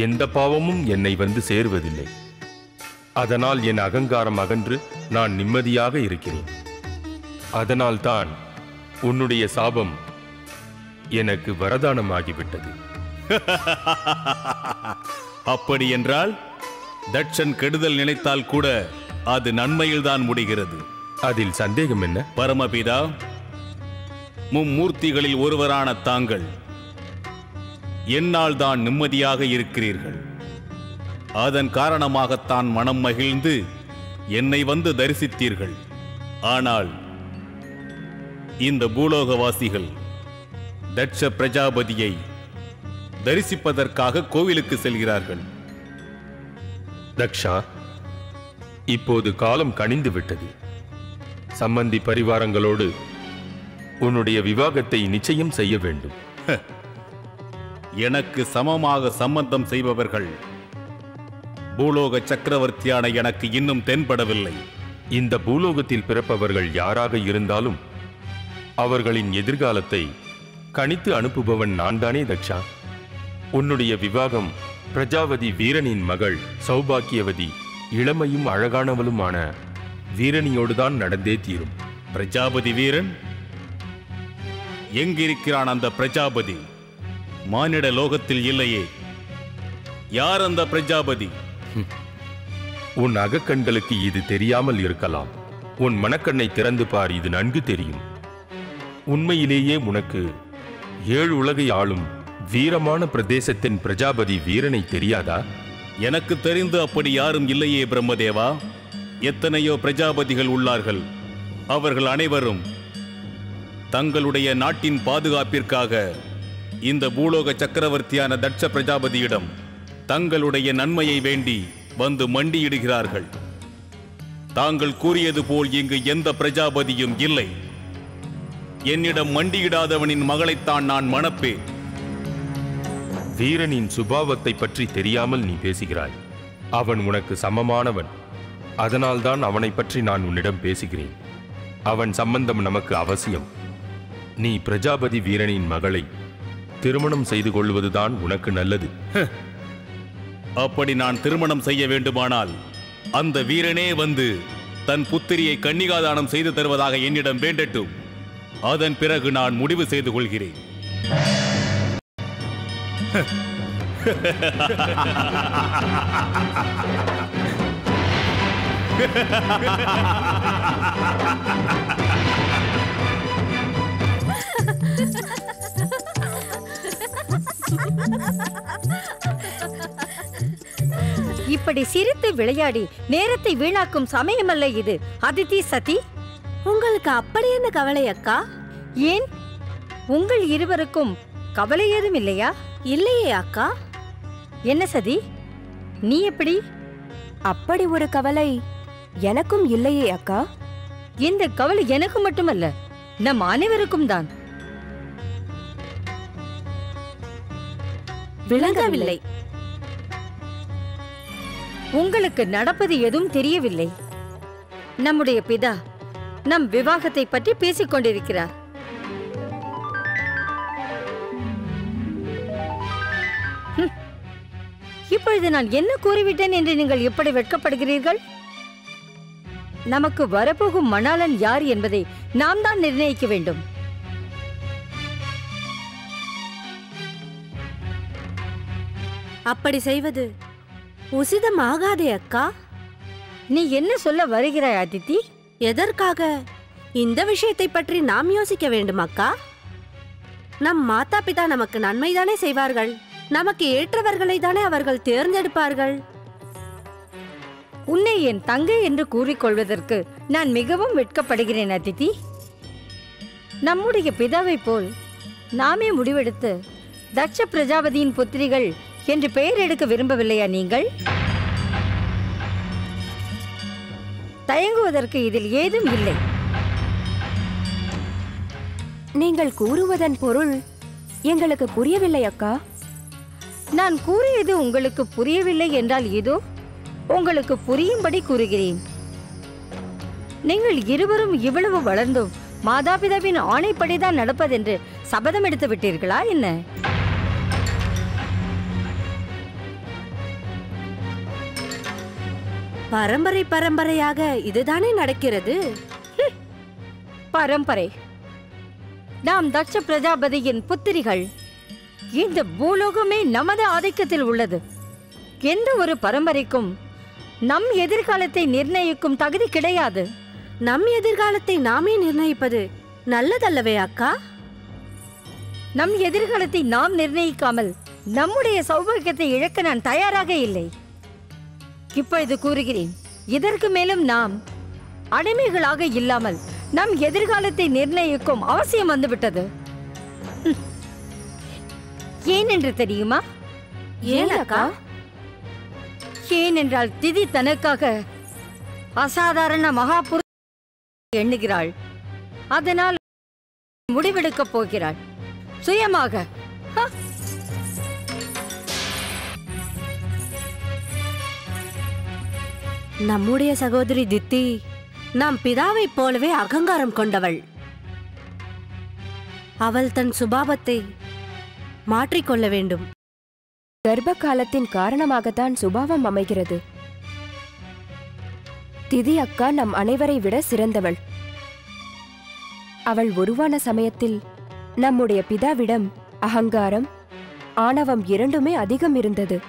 எந்த பாவமும் என்னை வந்து சேருவதில்லை. அதனால் என் அகங்காரம் அகன்று நான் நிம்மதியாக இருக்கிறேன். அதனால்தான் உன்னுடைய சாபம் எனக்கு வரதானமாகிவிட்டது. அப்படி என்றால் தட்சன் கெடுதல் நினைத்தால் கூட அது நன்மையில்தான் முடிகிறது. அதில் சந்தேகம் என்ன? பரமபிதா, மும்மூர்த்திகளில் ஒருவரான தாங்கள் என்னால் தான் நிம்மதியாக இருக்கிறீர்கள். அதன் காரணமாகத்தான் மனம் மகிழ்ந்து என்னை வந்து தரிசித்தீர்கள். ஆனால் இந்த பூலோகவாசிகள் தட்ச பிரஜாபதியை தரிசிப்பதற்காக கோவிலுக்கு செல்கிறார்கள். தக்ஷா, இப்போது காலம் கனிந்து விட்டது. சம்பந்தி பரிவாரங்களோடு உன்னுடைய விவாகத்தை நிச்சயம் செய்ய வேண்டும். எனக்கு சமமாக சம்பந்தம் செய்பவர்கள் பூலோக சக்கரவர்த்தியான எனக்கு இன்னும் தென்படவில்லை. இந்த பூலோகத்தில் பிறப்பவர்கள் யாராக இருந்தாலும் அவர்களின் எதிர்காலத்தை கணித்து அனுப்புபவன் நான் தானே தக்ஷா. உன்னுடைய விவாகம் பிரஜாவதி வீரனின் மகள் சௌபாக்கியவதி, இளமையும் அழகானவளுமான வீரனியோடுதான் நடந்தே தீரும். பிரஜாபதி வீரன் எங்கிருக்கிறான்? அந்த பிரஜாபதி மானிட லோகத்தில் இல்லையே. யார் அந்த பிரஜாபதி? உன் அகக்கண்களுக்கு இது தெரியாமல் இருக்கலாம். உன் மனக்கண்ணை திறந்து பார், இது நன்கு தெரியும். உண்மையிலேயே உனக்கு 7 உலகை ஆளும் வீரமான பிரதேசத்தின் பிரஜாபதி வீரனை தெரியாதா? எனக்கு தெரிந்து அப்படி யாரும் இல்லையே பிரம்மதேவா. எத்தனையோ பிரஜாபதிகள் உள்ளார்கள். அவர்கள் அனைவரும் தங்களுடைய நாட்டின் பாதுகாப்பிற்காக இந்த பூலோக சக்கரவர்த்தியான தட்ச பிரஜாபதியிடம் தங்களுடைய நன்மையை வேண்டி வந்து மண்டியிடுகிறார்கள். தாங்கள் கூறியது போல் இங்கு எந்த பிரஜாபதியும் இல்லை. என்னிடம் மண்டியிடாதவனின் மகளைத்தான் நான் மணப்பேன். வீரனின் சுபாவத்தை பற்றி தெரியாமல் நீ பேசுகிறாய். அவன் உனக்கு சமமானவன். அதனால்தான் அவனை பற்றி நான் உன்னிடம் பேசுகிறேன். அவன் சம்பந்தம் நமக்கு அவசியம். நீ பிரஜாபதி வீரனின் மகளை திருமணம் செய்து கொள்வதுதான் உனக்கு நல்லது. அப்படி நான் திருமணம் செய்ய வேண்டுமானால் அந்த வீரனே வந்து தன் புத்திரியை கன்னிகாதானம் செய்து தருவதாக என்னிடம் வேண்டட்டும். அதன் பிறகு நான் முடிவு செய்து கொள்கிறேன். இப்படி சிரித்து விளையாடி நேரத்தை வீணாக்கும் சமயமல்ல இது. அதித்தி, சதி, உங்களுக்கு அப்படி என்ன கவலை அக்கா? ஏன் உங்கள் இருவருக்கும் கவலை ஏதும் இல்லையா? இல்லையே அக்கா. என்ன சதி, நீ எப்படி? அப்படி ஒரு கவலை எனக்கும் இல்லையே அக்கா. இந்த கவலை எனக்கு மட்டுமல்ல, நம் அனைவருக்கும் தான். விளங்கவில்லை. உங்களுக்கு நடப்பது எதுவும் தெரியவில்லை. நம்முடைய பிதா நம் விவாகத்தை பற்றி பேசிக் கொண்டிருக்கிறார். இப்பொழுது நான் என்ன கூறிவிட்டேன் என்று நீங்கள் எப்படி வெட்கப்படுகிறீர்கள்? நமக்கு வரப்போகும் மணாளன் யார் என்பதை நாம் தான் நிர்ணயிக்க வேண்டும். அப்படி செய்வது உசிதமாகாதே அக்கா. நீ என்ன சொல்ல வருகிறாய் அதித்தி? எதற்காக இந்த விஷயத்தை பற்றி நாம் யோசிக்க வேண்டும் அக்கா? நம் மாதா பிதா நமக்கு நன்மைதானே செய்வார்கள். நமக்கு ஏற்றவர்களை தானே அவர்கள் தேர்ந்தெடுப்பார்கள். உன்னை என் தங்கை என்று கூறிக்கொள்வதற்கு நான் மிகவும் வெட்கப்படுகிறேன் அதித்தி. நம்முடைய பிதாவை போல் நாமே முடிவெடுத்து தட்ச பிரஜாபதியின் புத்திரிகள் என்று பெயர் எடுக்க விரும்பவில்லையா நீங்கள்? தயங்குவதற்கு இதில் ஏதும் இல்லை. நீங்கள் கூறுவதன் பொருள் எங்களுக்கு புரியவில்லை அக்கா. நான் கூறியது உங்களுக்கு புரியவில்லை என்றால் இதோ உங்களுக்கு புரியும்படி கூறுகிறேன். நீங்கள் இருவரும் இவ்வளவு வளர்ந்தும் மாதாபிதாவின் ஆணைப்படிதான் நடப்பதென்று சபதம் எடுத்து விட்டீர்களா என்ன? பரம்பரை பரம்பரையாக இதுதானே நடக்கிறது. பரம்பரை? நாம் தட்ச பிரஜாபதியின் புத்திரிகள். இந்த பூலோகமே நமது ஆதிக்கத்தில் உள்ளது. எந்த ஒரு பரம்பரைக்கும் நம் எதிர்காலத்தை நிர்ணயிக்கும் தகுதி கிடையாது. நம் எதிர்காலத்தை நாமே நிர்ணயிப்பது நல்லதல்லவே அக்கா? நம் எதிர்காலத்தை நாம் நிர்ணயிக்காமல் நம்முடைய சௌபாகியத்தை இழக்க நான் தயாராக இல்லை. இப்பொழுது கூறுகிறேன், இதற்கு மேலும் நாம் அடிமைகளாக இல்லாமல் நம் எதிர்காலத்தை நிர்ணயிக்கும் அவசியம் வந்துவிட்டது. ஏனென்று தெரியுமா? ஏன் அக்கா? ஏனென்றால் திதி தனக்காக அசாதாரண மகாபுரு எண்ணுகிறாள். அதனால் முடிவெடுக்கப் போகிறாள் சுயமாக. நம்முடைய சகோதரி தித்தி நம் பிதாவைப் போலவே அகங்காரம் கொண்டவள். அவள் தன் சுபாவத்தை மாற்றிக்கொள்ள வேண்டும். கர்ப்ப காலத்தின் காரணமாகத்தான் சுபாவம் அமைகிறது. திதி அக்கா நம் அனைவரை விட சிறந்தவள். அவள் உருவான சமயத்தில் நம்முடைய பிதாவிடம் அகங்காரம், ஆணவம் இரண்டுமே அதிகம் இருந்தது.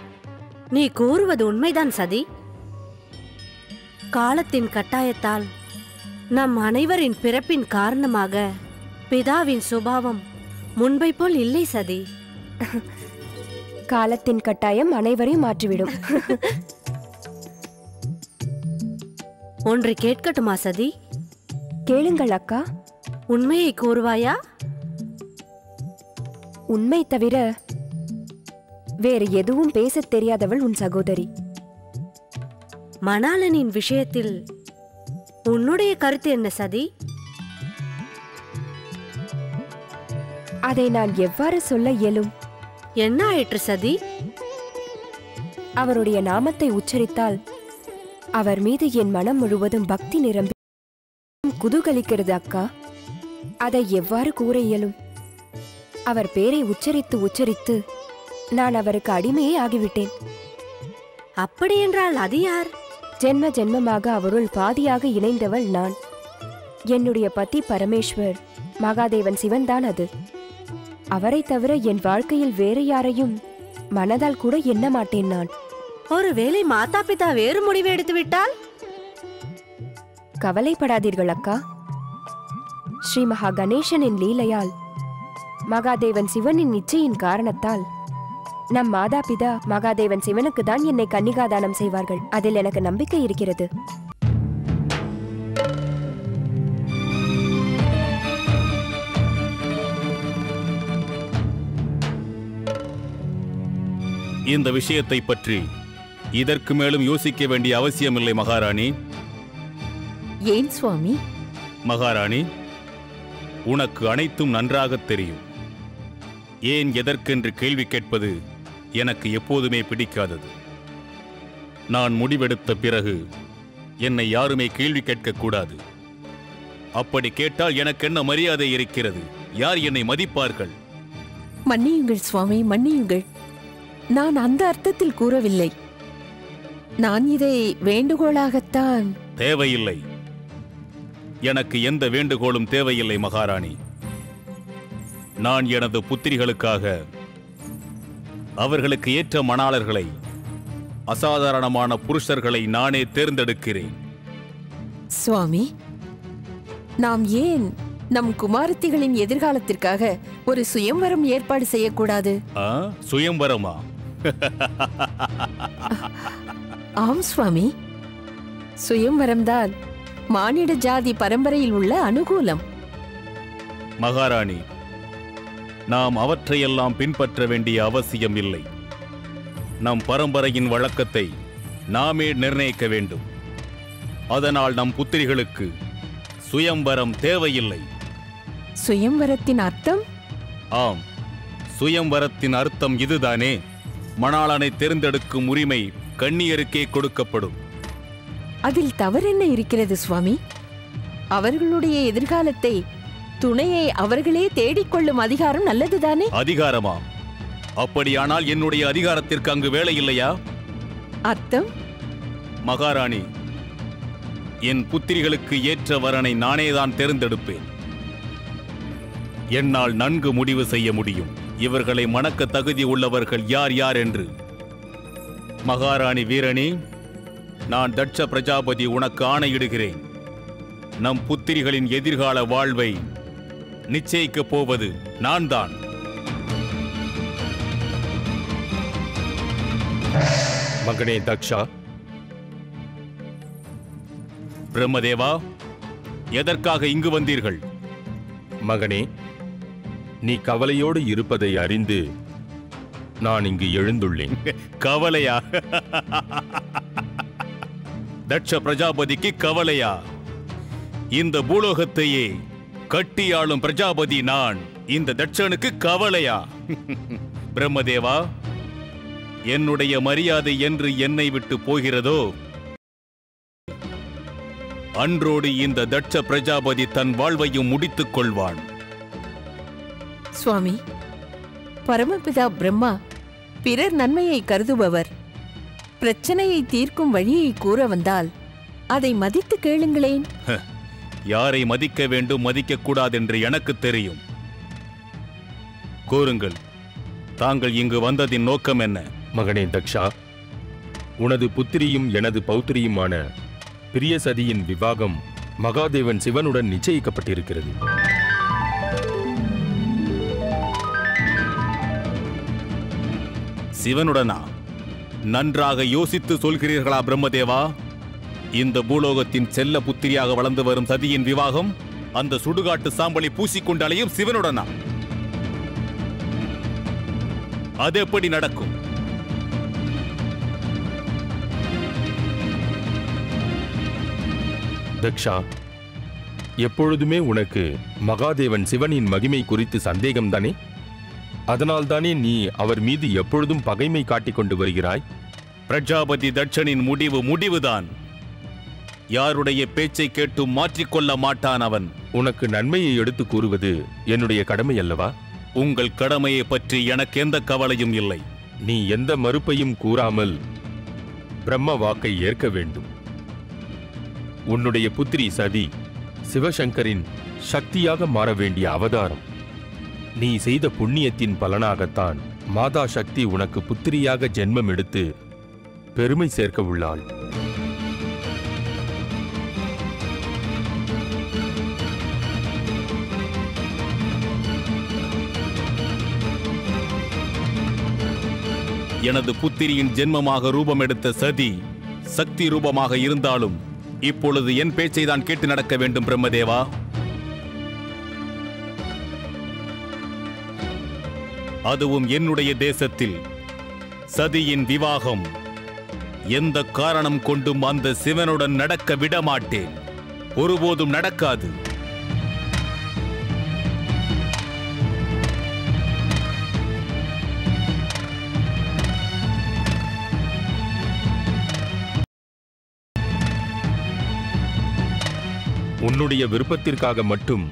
நீ கூறுவது உண்மைதான் சதி. காலத்தின் கட்டாயத்தால் நம் அனைவரின் பிறப்பின் காரணமாக பிதாவின் சுபாவம் முன்பை போல் இல்லை சதி. காலத்தின் கட்டாயம் அனைவரையும் மாற்றிவிடும். ஒன்று கேட்கட்டுமா சதி? கேளுங்கள் அக்கா. உண்மையை கூறுவாயா? உண்மை தவிர வேறு எதுவும் பேசத் தெரியாதவள் உன் சகோதரி. மணாளனின் விஷயத்தில் உன்னுடைய கருத்து என்ன சதி? அதை நான் எவ்வாறு சொல்ல இயலும்? என்ன ஆயிற்று சதி? அவருடைய நாமத்தை உச்சரித்தால் அவர் மீது என் மனம் முழுவதும் பக்தி நிரம்பி குதூகலிக்கிறது அக்கா. அதை எவ்வாறு கூற இயலும்? அவர் பேரை உச்சரித்து உச்சரித்து நான் அவருக்கு அடிமையே ஆகிவிட்டேன். அப்படியென்றால் அது யார்? ஜென்ம ஜென்மமாக அவருள் பாதியாக இணைந்தவள் நான். என்னுடைய பதி பரமேஸ்வர் மகாதேவன் சிவன்தான் அது. அவரை தவிர என் வாழ்க்கையில் வேறு யாரையும் மனதால் கூட எண்ண மாட்டேன் நான். ஒருவேளை மாதா பிதா வேறு முடிவு எடுத்து விட்டால்? கவலைப்படாதீர்கள் அக்கா. ஸ்ரீ மகா கணேசனின் லீலையால் மகாதேவன் சிவனின் இச்சையின் காரணத்தால் நம் மாதா பிதா மகாதேவன் சிவனுக்கு தான் என்னை கன்னிகாதானம் செய்வார்கள். அதில் எனக்கு நம்பிக்கை இருக்கிறது. இந்த விஷயத்தை பற்றி இதற்கு மேலும் யோசிக்க வேண்டிய அவசியமில்லை மகாராணி. ஏன் சுவாமி? மகாராணி, உனக்கு அனைத்தும் நன்றாகத் தெரியும். ஏன் எதற்கென்று கேள்வி கேட்பது எனக்கு எப்போதுமே பிடிக்காதது. நான் முடிவெடுத்த பிறகு என்னை யாருமே கேள்வி கேட்கக்கூடாது. அப்படி கேட்டால் எனக்கு என்ன மரியாதை இருக்கிறது? யார் என்னை மதிப்பார்கள்? மன்னியுங்கள் சுவாமி, மன்னியுங்கள். நான் அந்த அர்த்தத்தில் கூறவில்லை. நான் இதை வேண்டுகோளாகத்தான். தேவையில்லை. எனக்கு எந்த வேண்டுகோளும் தேவையில்லை மகாராணி. நான் எனது புத்திரிகளுக்காக அவர்களுக்கு ஏற்ற மணாளர்களை, அசாதாரணமான புருஷர்களை நானே தேர்ந்தெடுக்கிறேன். சுவாமி, நாம் ஏன் நம் குமாரத்திகளின் எதிர்காலத்திற்காக ஒரு சுயம்வரம் ஏற்பாடு செய்யக்கூடாது? சுயம்வரமா? ஆம் சுவாமி, சுயம்வரம்தான் மானிட ஜாதி பரம்பரையில் உள்ள அனுகூலம். மகாராணி, நாம் அவற்றையெல்லாம் பின்பற்ற வேண்டிய அவசியம் இல்லை. நம் பரம்பரையின் வழக்கத்தை நாமே நிர்ணயிக்க வேண்டும். அதனால் நம் புத்திரிகளுக்கு சுயம்வரம் தேவையில்லை. சுயம்வரத்தின் அர்த்தம்? ஆம், சுயம்வரத்தின் அர்த்தம் இதுதானே. மணாளனை தேர்ந்தெடுக்கும் உரிமை கன்னியருக்கே கொடுக்கப்படும். அதில் தவறென்ன இருக்கிறது சுவாமி? அவர்களுடைய எதிர்காலத்தை, துணையை அவர்களே தேடிக்கொள்ளும் அதிகாரம் நல்லதுதானே? அதிகாரமா? அப்படியானால் என்னுடைய அதிகாரத்திற்கு அங்கு வேலை இல்லையா? அர்த்தம்? மகாராணி, என் புத்திரிகளுக்கு ஏற்ற வரனை நானேதான் தேர்ந்தெடுப்பேன். என்னால் நன்கு முடிவு செய்ய முடியும் இவர்களை மணக்க தகுதி உள்ளவர்கள் யார் யார் என்று. மகாராணி வீரணி, நான் தட்ச பிரஜாபதி உனக்கு ஆணையிடுகிறேன். நம் புத்திரிகளின் எதிர்கால வாழ்வை நிச்சயிக்கப் போவது நான் தான். மகனே தக்ஷா. பிரம்மதேவா, எதற்காக இங்கு வந்தீர்கள்? மகனே, நீ கவலையோடு இருப்பதை அறிந்து நான் இங்கு எழுந்துள்ளேன். கவலையா? தட்ச பிரஜாபதிக்கு கவலையா? இந்த பூலோகத்தையே கட்டியாளும் பிரஜாபதி நான். இந்த தட்சனுக்கு கவலையா? பிரம்மதேவா, என்னுடைய மரியாதை என்று என்னை விட்டு போகிறதோ, அன்றோடு இந்த தட்ச பிரஜாபதி தன் வாழ்வையும் முடித்துக் கொள்வான். சுவாமி, பரமபிதா பிரம்மா பிறர் நன்மையை கருதுபவர். பிரச்சனையை தீர்க்கும் வழியை கூற வந்தால் அதை மதித்து கேளுங்களேன். யாரை மதிக்க வேண்டும், மதிக்கக்கூடாது என்று எனக்கு தெரியும். கூறுங்கள், தாங்கள் இங்கு வந்ததின் நோக்கம் என்ன? மகனே தக்ஷா, உனது புத்திரியும் எனது பௌத்திரியுமான பிரியசதியின் விவாகம் மகாதேவன் சிவனுடன் நிச்சயிக்கப்பட்டிருக்கிறது. சிவனுடனா? நன்றாக யோசித்து சொல்கிறீர்களா பிரம்மதேவா? இந்த பூலோகத்தின் செல்ல புத்திரியாக வளர்ந்து வரும் சதியின் விவாகம் அந்த சுடுகாட்டு சாம்பலை பூசிக்கொண்டாலேயும் சிவனுடனா? அது எப்படி நடக்கும்? தக்ஷா, எப்பொழுதுமே உனக்கு மகாதேவன் சிவனின் மகிமை குறித்து சந்தேகம்தானே? அதனால்தானே நீ அவர் மீது எப்பொழுதும் பகைமை காட்டிக் கொண்டு வருகிறாய்? பிரஜாபதி தட்சனின் முடிவுதான். யாருடைய பேச்சை கேட்டு மாற்றிக்கொள்ள மாட்டான் அவன். உனக்கு நன்மையை எடுத்து கூறுவது என்னுடைய கடமை அல்லவா? உங்கள் கடமையை பற்றி எனக்கு எந்த கவலையும் இல்லை. நீ எந்த மறுப்பையும் கூறாமல் பிரம்ம வாக்கை ஏற்க வேண்டும். உன்னுடைய புத்திரி சதி சிவசங்கரின் சக்தியாக மாற வேண்டிய அவதாரம். நீ செய்த புண்ணியத்தின் பலனாகத்தான் மாதா சக்தி உனக்கு புத்திரியாக ஜென்மம் எடுத்து பெருமை சேர்க்க உள்ளாள். எனது புத்திரியின் ஜென்மமாக ரூபம் எடுத்த சதி சக்தி ரூபமாக இருந்தாலும் இப்பொழுது என் பேச்சை தான் கேட்டு நடக்க வேண்டும் பிரம்மதேவா. அதுவும் என்னுடைய தேசத்தில் சதியின் விவாகம் எந்த காரணம் கொண்டும் அந்த சிவனுடன் நடக்க விடமாட்டேன். ஒருபோதும் நடக்காது. உன்னுடைய விருப்பத்திற்காக மட்டும்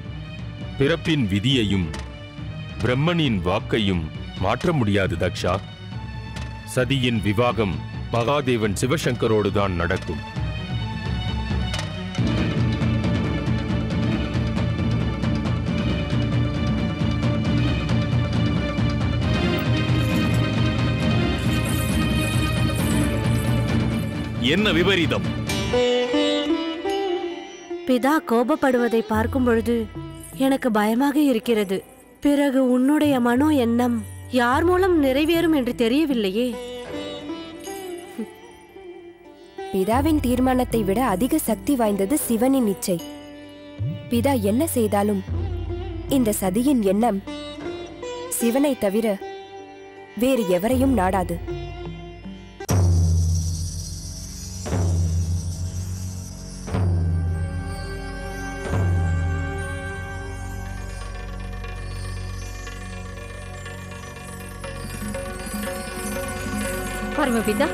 பிறப்பின் விதியையும் பிரம்மனின் வாக்கையும் மாற்ற முடியாது தக்ஷா. சதியின் விவாகம் மகாதேவன் சிவசங்கரோடுதான் நடக்கும். என்ன விபரீதம்? பிதா கோபப்படுவதை பார்க்கும் பொழுது எனக்கு பயமாக இருக்கிறது. பிறகு உன்னுடைய மனோ எண்ணம் யார் மூலம் நிறைவேறும் என்று தெரியவில்லையே. பிதாவின் தீர்மானத்தை விட அதிக சக்தி வாய்ந்தது சிவனின் இச்சை. பிதா என்ன செய்தாலும் இந்த சதியின் எண்ணம் சிவனை தவிர வேறு எவரையும் நாடாது. பரமபிதா,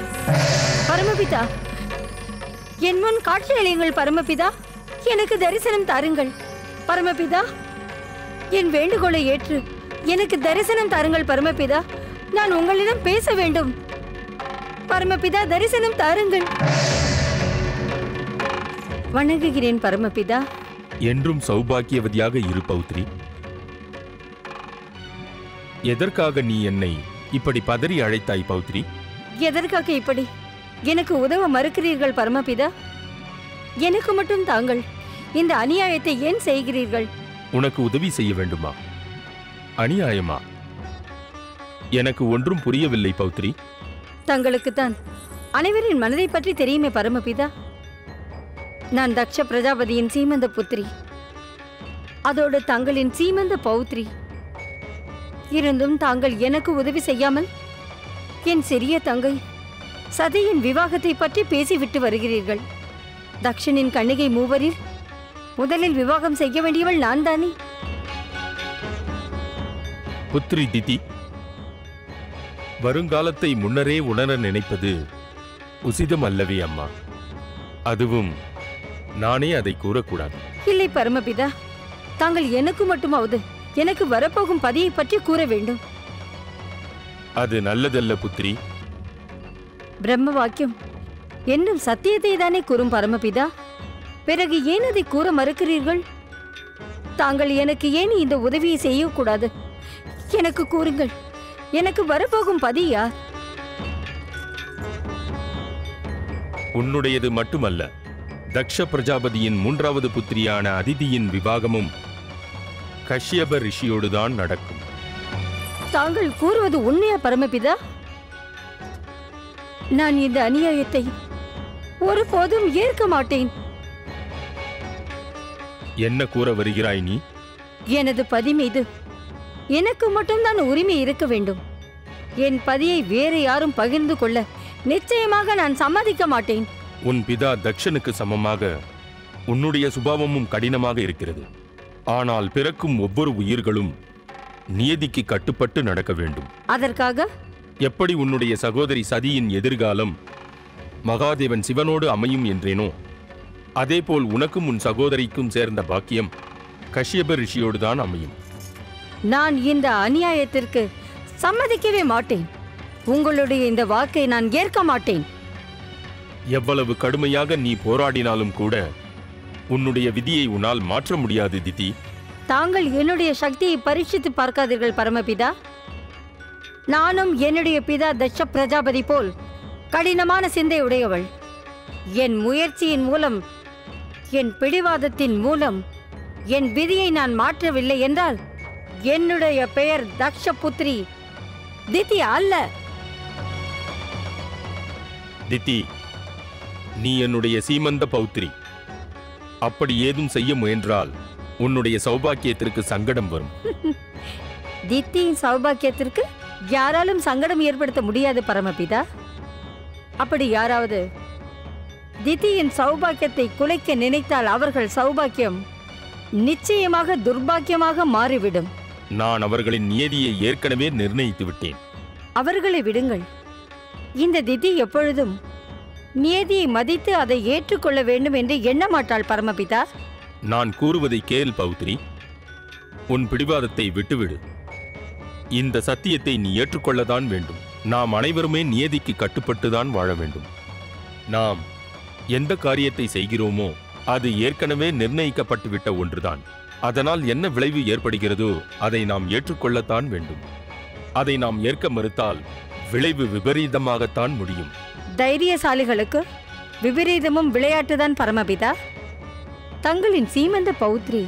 பரமபிதா, என் முன் காட்சி அளியுங்கள். பரமபிதா, எனக்கு தரிசனம் தாருங்கள். பரமபிதா, என் வேண்டுகோளை ஏற்று எனக்கு தரிசனம் தாருங்கள். பரமபிதா, நான் உங்களிடம் பேச வேண்டும். பரமபிதா, தரிசனம் தாருங்கள். வணங்குகிறேன் பரமபிதா. என்றும் சௌபாக்கியவதியாக இரு பௌத்ரி. எதற்காக நீ என்னை இப்படி பதறி அழைத்தாய் பௌத்ரி? எதற்காக இப்படி எனக்கு உதவ மறுக்கிறீர்கள் பரமபிதா? எனக்கு மட்டும் தாங்கள் இந்த அநியாயத்தை ஏன் செய்கிறீர்கள்? உனக்கு உதவி செய்ய வேண்டுமா? அநியாயமா? எனக்கு ஒன்றும் புரியவில்லை பௌத்ரி. தங்களுக்குத்தான் அனைவரின் மனதை பற்றி தெரியுமே பரமபிதா. நான் தக்ஷ பிரஜாபதியின் சீமந்த புத்திரி, அதோடு தங்களின் சீமந்த பௌத்ரி. இருந்தும் தாங்கள் எனக்கு உதவி செய்யாமல் என் சிறிய தங்கை சதியின் விவாகத்தை பற்றி பேசிவிட்டு வருகிறீர்கள். தக்ஷனின் கண்ணிகை மூவரில் முதலில் விவாகம் செய்ய வேண்டியவள் நான் தானே? புத்ரி திதி, வருங்காலத்தை முன்னரே உணர நினைப்பது உசிதம் அல்லவே அம்மா. அதுவும் நானே அதை கூறக்கூடாது. இல்லை பரமபிதா, தாங்கள் எனக்கு மட்டுமாவது எனக்கு வரப்போகும் பதியை பற்றி கூற வேண்டும். அது நல்லதல்ல புத்திரி. பிரம்ம வாக்கியம் என்னும் சத்தியத்தை தானே கூறும் பரமபிதா. பிறகு ஏன் அதை கூற மறுக்கிறீர்கள்? தாங்கள் எனக்கு ஏன் இந்த உதவியை செய்யக்கூடாது? எனக்கு கூறுங்கள், எனக்கு வரப்போகும் பதி யார்? உன்னுடையது மட்டுமல்ல, தக்ஷ பிரஜாபதியின் மூன்றாவது புத்திரியான அதிதியின் விவாகமும் கஷ்யப ரிஷியோடுதான் நடக்கும். தாங்கள் கூறுவது உண்மையா பரமபிதா? நான் இந்த அநியாயத்தை ஒருபோதும் ஏற்க மாட்டேன். என்ன கூற வருகிறாய் நீ? எனது பதி மீது எனக்கு மட்டும்தான் உரிமை இருக்க வேண்டும். என் பதியை வேறு யாரும் பகிர்ந்து கொள்ள நிச்சயமாக நான் சம்மதிக்க மாட்டேன். உன் பிதா தக்ஷனுக்கு சமமாக உன்னுடைய சுபாவமும் கடினமாக இருக்கிறது. ஆனால் பிறக்கும் ஒவ்வொரு உயிர்களும் நியதிக்கு கட்டுப்பட்டு நடக்க வேண்டும். அதற்காக எப்படி உன்னுடைய சகோதரி சதியின் எதிர்காலம் மகாதேவன் சிவனோடு அமையும் என்றேனோ, அதேபோல் உனக்கும் உன் சகோதரிக்கும் சேர்ந்த பாக்கியம் கஷ்யப ரிஷியோடு தான் அமையும். நான் இந்த அநியாயத்திற்கு சம்மதிக்கவே மாட்டேன். உங்களுடைய இந்த வாக்கை நான் ஏற்க மாட்டேன். எவ்வளவு கடுமையாக நீ போராடினாலும் கூட உன்னுடைய விதியை உன்னால் மாற்ற முடியாது திதி. தாங்கள் என்னுடைய சக்தியை பரீட்சித்து பார்க்காதீர்கள் பரமபிதா. நானும் என்னுடைய பிதா தட்ச பிரஜாபதி போல் கடினமான சிந்தை உடையவள். என் முயற்சியின் மூலம், என் பிடிவாதத்தின் மூலம் என் விதியை நான் மாற்றவில்லை என்றால் என்னுடைய பெயர் தக்ஷ புத்திரி திதி அல்ல. திதி, நீ என்னுடைய சீமந்த பௌத்திரி. அப்படி ஏதும் செய்ய முயன்றால் உன்னுடைய சௌபாக்கியத்திற்கு சங்கடம் வரும். தித்தியின் சௌபாக்கியத்திற்கு யாராலும் சங்கடம் ஏற்படுத்த முடியாது பரமபிதா. அப்படி யாராவது தித்தியின் சௌபாக்கியத்தை குலைக்க நினைத்தால் அவர்கள் சௌபாக்கியம் நிச்சயமாக துர்பாக்கியமாக மாறிவிடும். நான் அவர்களின் நியதியை ஏற்கனவே நிர்ணயித்து விட்டேன். அவர்களை விடுங்கள். இந்த திதி எப்பொழுதும் நியதியை மதித்து அதை ஏற்றுக்கொள்ள வேண்டும் என்று எண்ண மாட்டாள் பரமபிதா. நான் கூறுவதை கேள் பௌத்ரி. உன் பிடிவாதத்தை விட்டுவிடு. இந்த சத்தியத்தை நீ ஏற்றுக்கொள்ளத்தான் வேண்டும். நாம் அனைவருமே நியதிக்கு கட்டுப்பட்டுதான் வாழ வேண்டும். நாம் எந்த காரியத்தை செய்கிறோமோ அது ஏற்கனவே நிர்ணயிக்கப்பட்டுவிட்ட ஒன்றுதான். அதனால் என்ன விளைவு ஏற்படுகிறதோ அதை நாம் ஏற்றுக்கொள்ளத்தான் வேண்டும். அதை நாம் ஏற்க மறுத்தால் விளைவு விபரீதமாகத்தான் முடியும். தைரியசாலிகளுக்கு விபரீதமும் விளையாட்டுதான் பரமபிதா. தங்களின் சீமந்த பௌத்ரி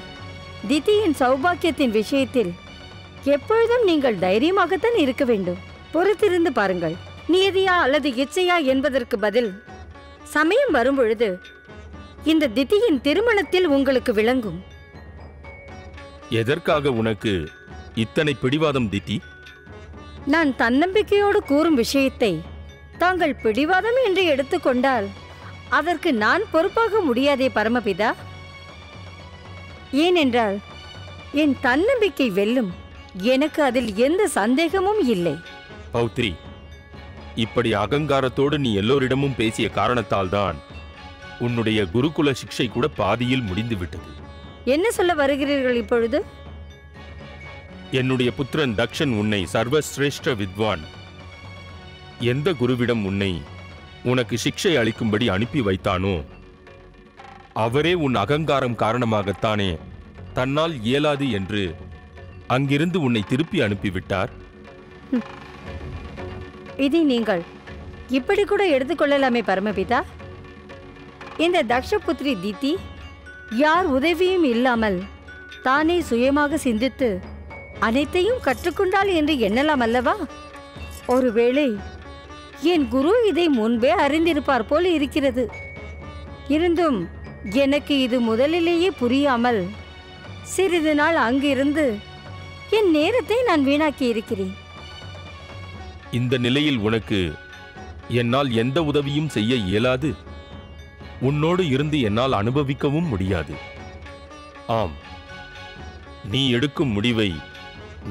திதியின் சௌபாக்கியத்தின் விஷயத்தில் எப்பொழுதும் நீங்கள் தைரியமாகத்தான் இருக்க வேண்டும். பொறுத்திருந்து பாருங்கள். நியதியா அல்லது இச்சையா என்பதற்கு பதில் சமயம் வரும்பொழுது இந்த திதியின் திருமணத்தில் உங்களுக்கு விளங்கும். எதற்காக உனக்கு இத்தனை பிடிவாதம் திதி? நான் தன்னம்பிக்கையோடு கூறும் விஷயத்தை தாங்கள் பிடிவாதம் என்று எடுத்துக்கொண்டால் அதற்கு நான் பொறுப்பாக முடியாதே பரமபிதா. ஏனென்றால் என் தன்னம்பிக்கை வெல்லும். எனக்கு அதில் எந்த சந்தேகமும் இல்லை. பௌத்ரி, இப்படி அகங்காரத்தோடு நீ எல்லோரிடமும் பேசிய காரணத்தால் தான் உன்னுடைய குருகுல சிக்ஷை கூட பாதியில் முடிந்துவிட்டது. என்ன சொல்ல வருகிறீர்கள் இப்பொழுது? என்னுடைய புத்திரன் தக்ஷன் உன்னை சர்வசிரேஷ்ட வித்வான், எந்த குருவிடம் உனக்கு சிக்ஷை அளிக்கும்படி அனுப்பி வைத்தானோ அவரே உன் அகங்காரம் காரணமாகத்தானே தன்னால் இயலாது என்று அங்கிருந்து உன்னை திருப்பி அனுப்பிவிட்டார். இதை நீங்கள் இப்படி கூட எடுத்துக்கொள்ளலாமே பரமபிதா. இந்த தக்ஷபுத்திரி திதி யார் உதவியும் இல்லாமல் தானே சுயமாக சிந்தித்து அனைத்தையும் கற்றுக்கொண்டாள் என்று எண்ணலாம் அல்லவா? ஒருவேளை என் குரு இதை முன்பே அறிந்திருப்பார் போல இருக்கிறது. இருந்தும் எனக்கு இது முதலிலேயே புரியாமல் சிறிது நாள் அங்கிருந்து என் நேரத்தை நான் வீணாக்கி இருக்கிறேன். இந்த நிலையில் உனக்கு என்னால் எந்த உதவியும் செய்ய இயலாது. உன்னோடு இருந்து என்னால் அனுபவிக்கவும் முடியாது. ஆம், நீ எடுக்கும் முடிவை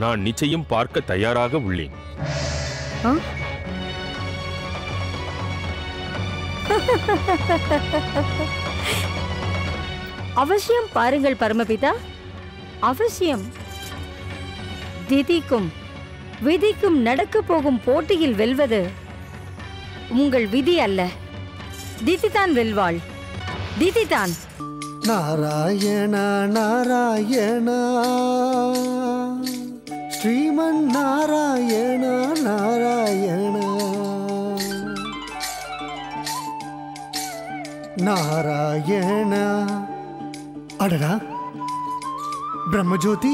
நான் நிச்சயம் பார்க்க தயாராக உள்ளேன். அவசியம் பாருங்கள் பரமபிதா, அவசியம். திதிக்கும் விதிக்கும் நடக்க போகும் போட்டியில் வெல்வது உங்கள் விதி அல்ல, திதிதான் வெல்வாள். திதிதான். நாராயண நாராயண ஸ்ரீமன் நாராயண நாராயண நாராயண. அடடா, பிரம்மஜோதி,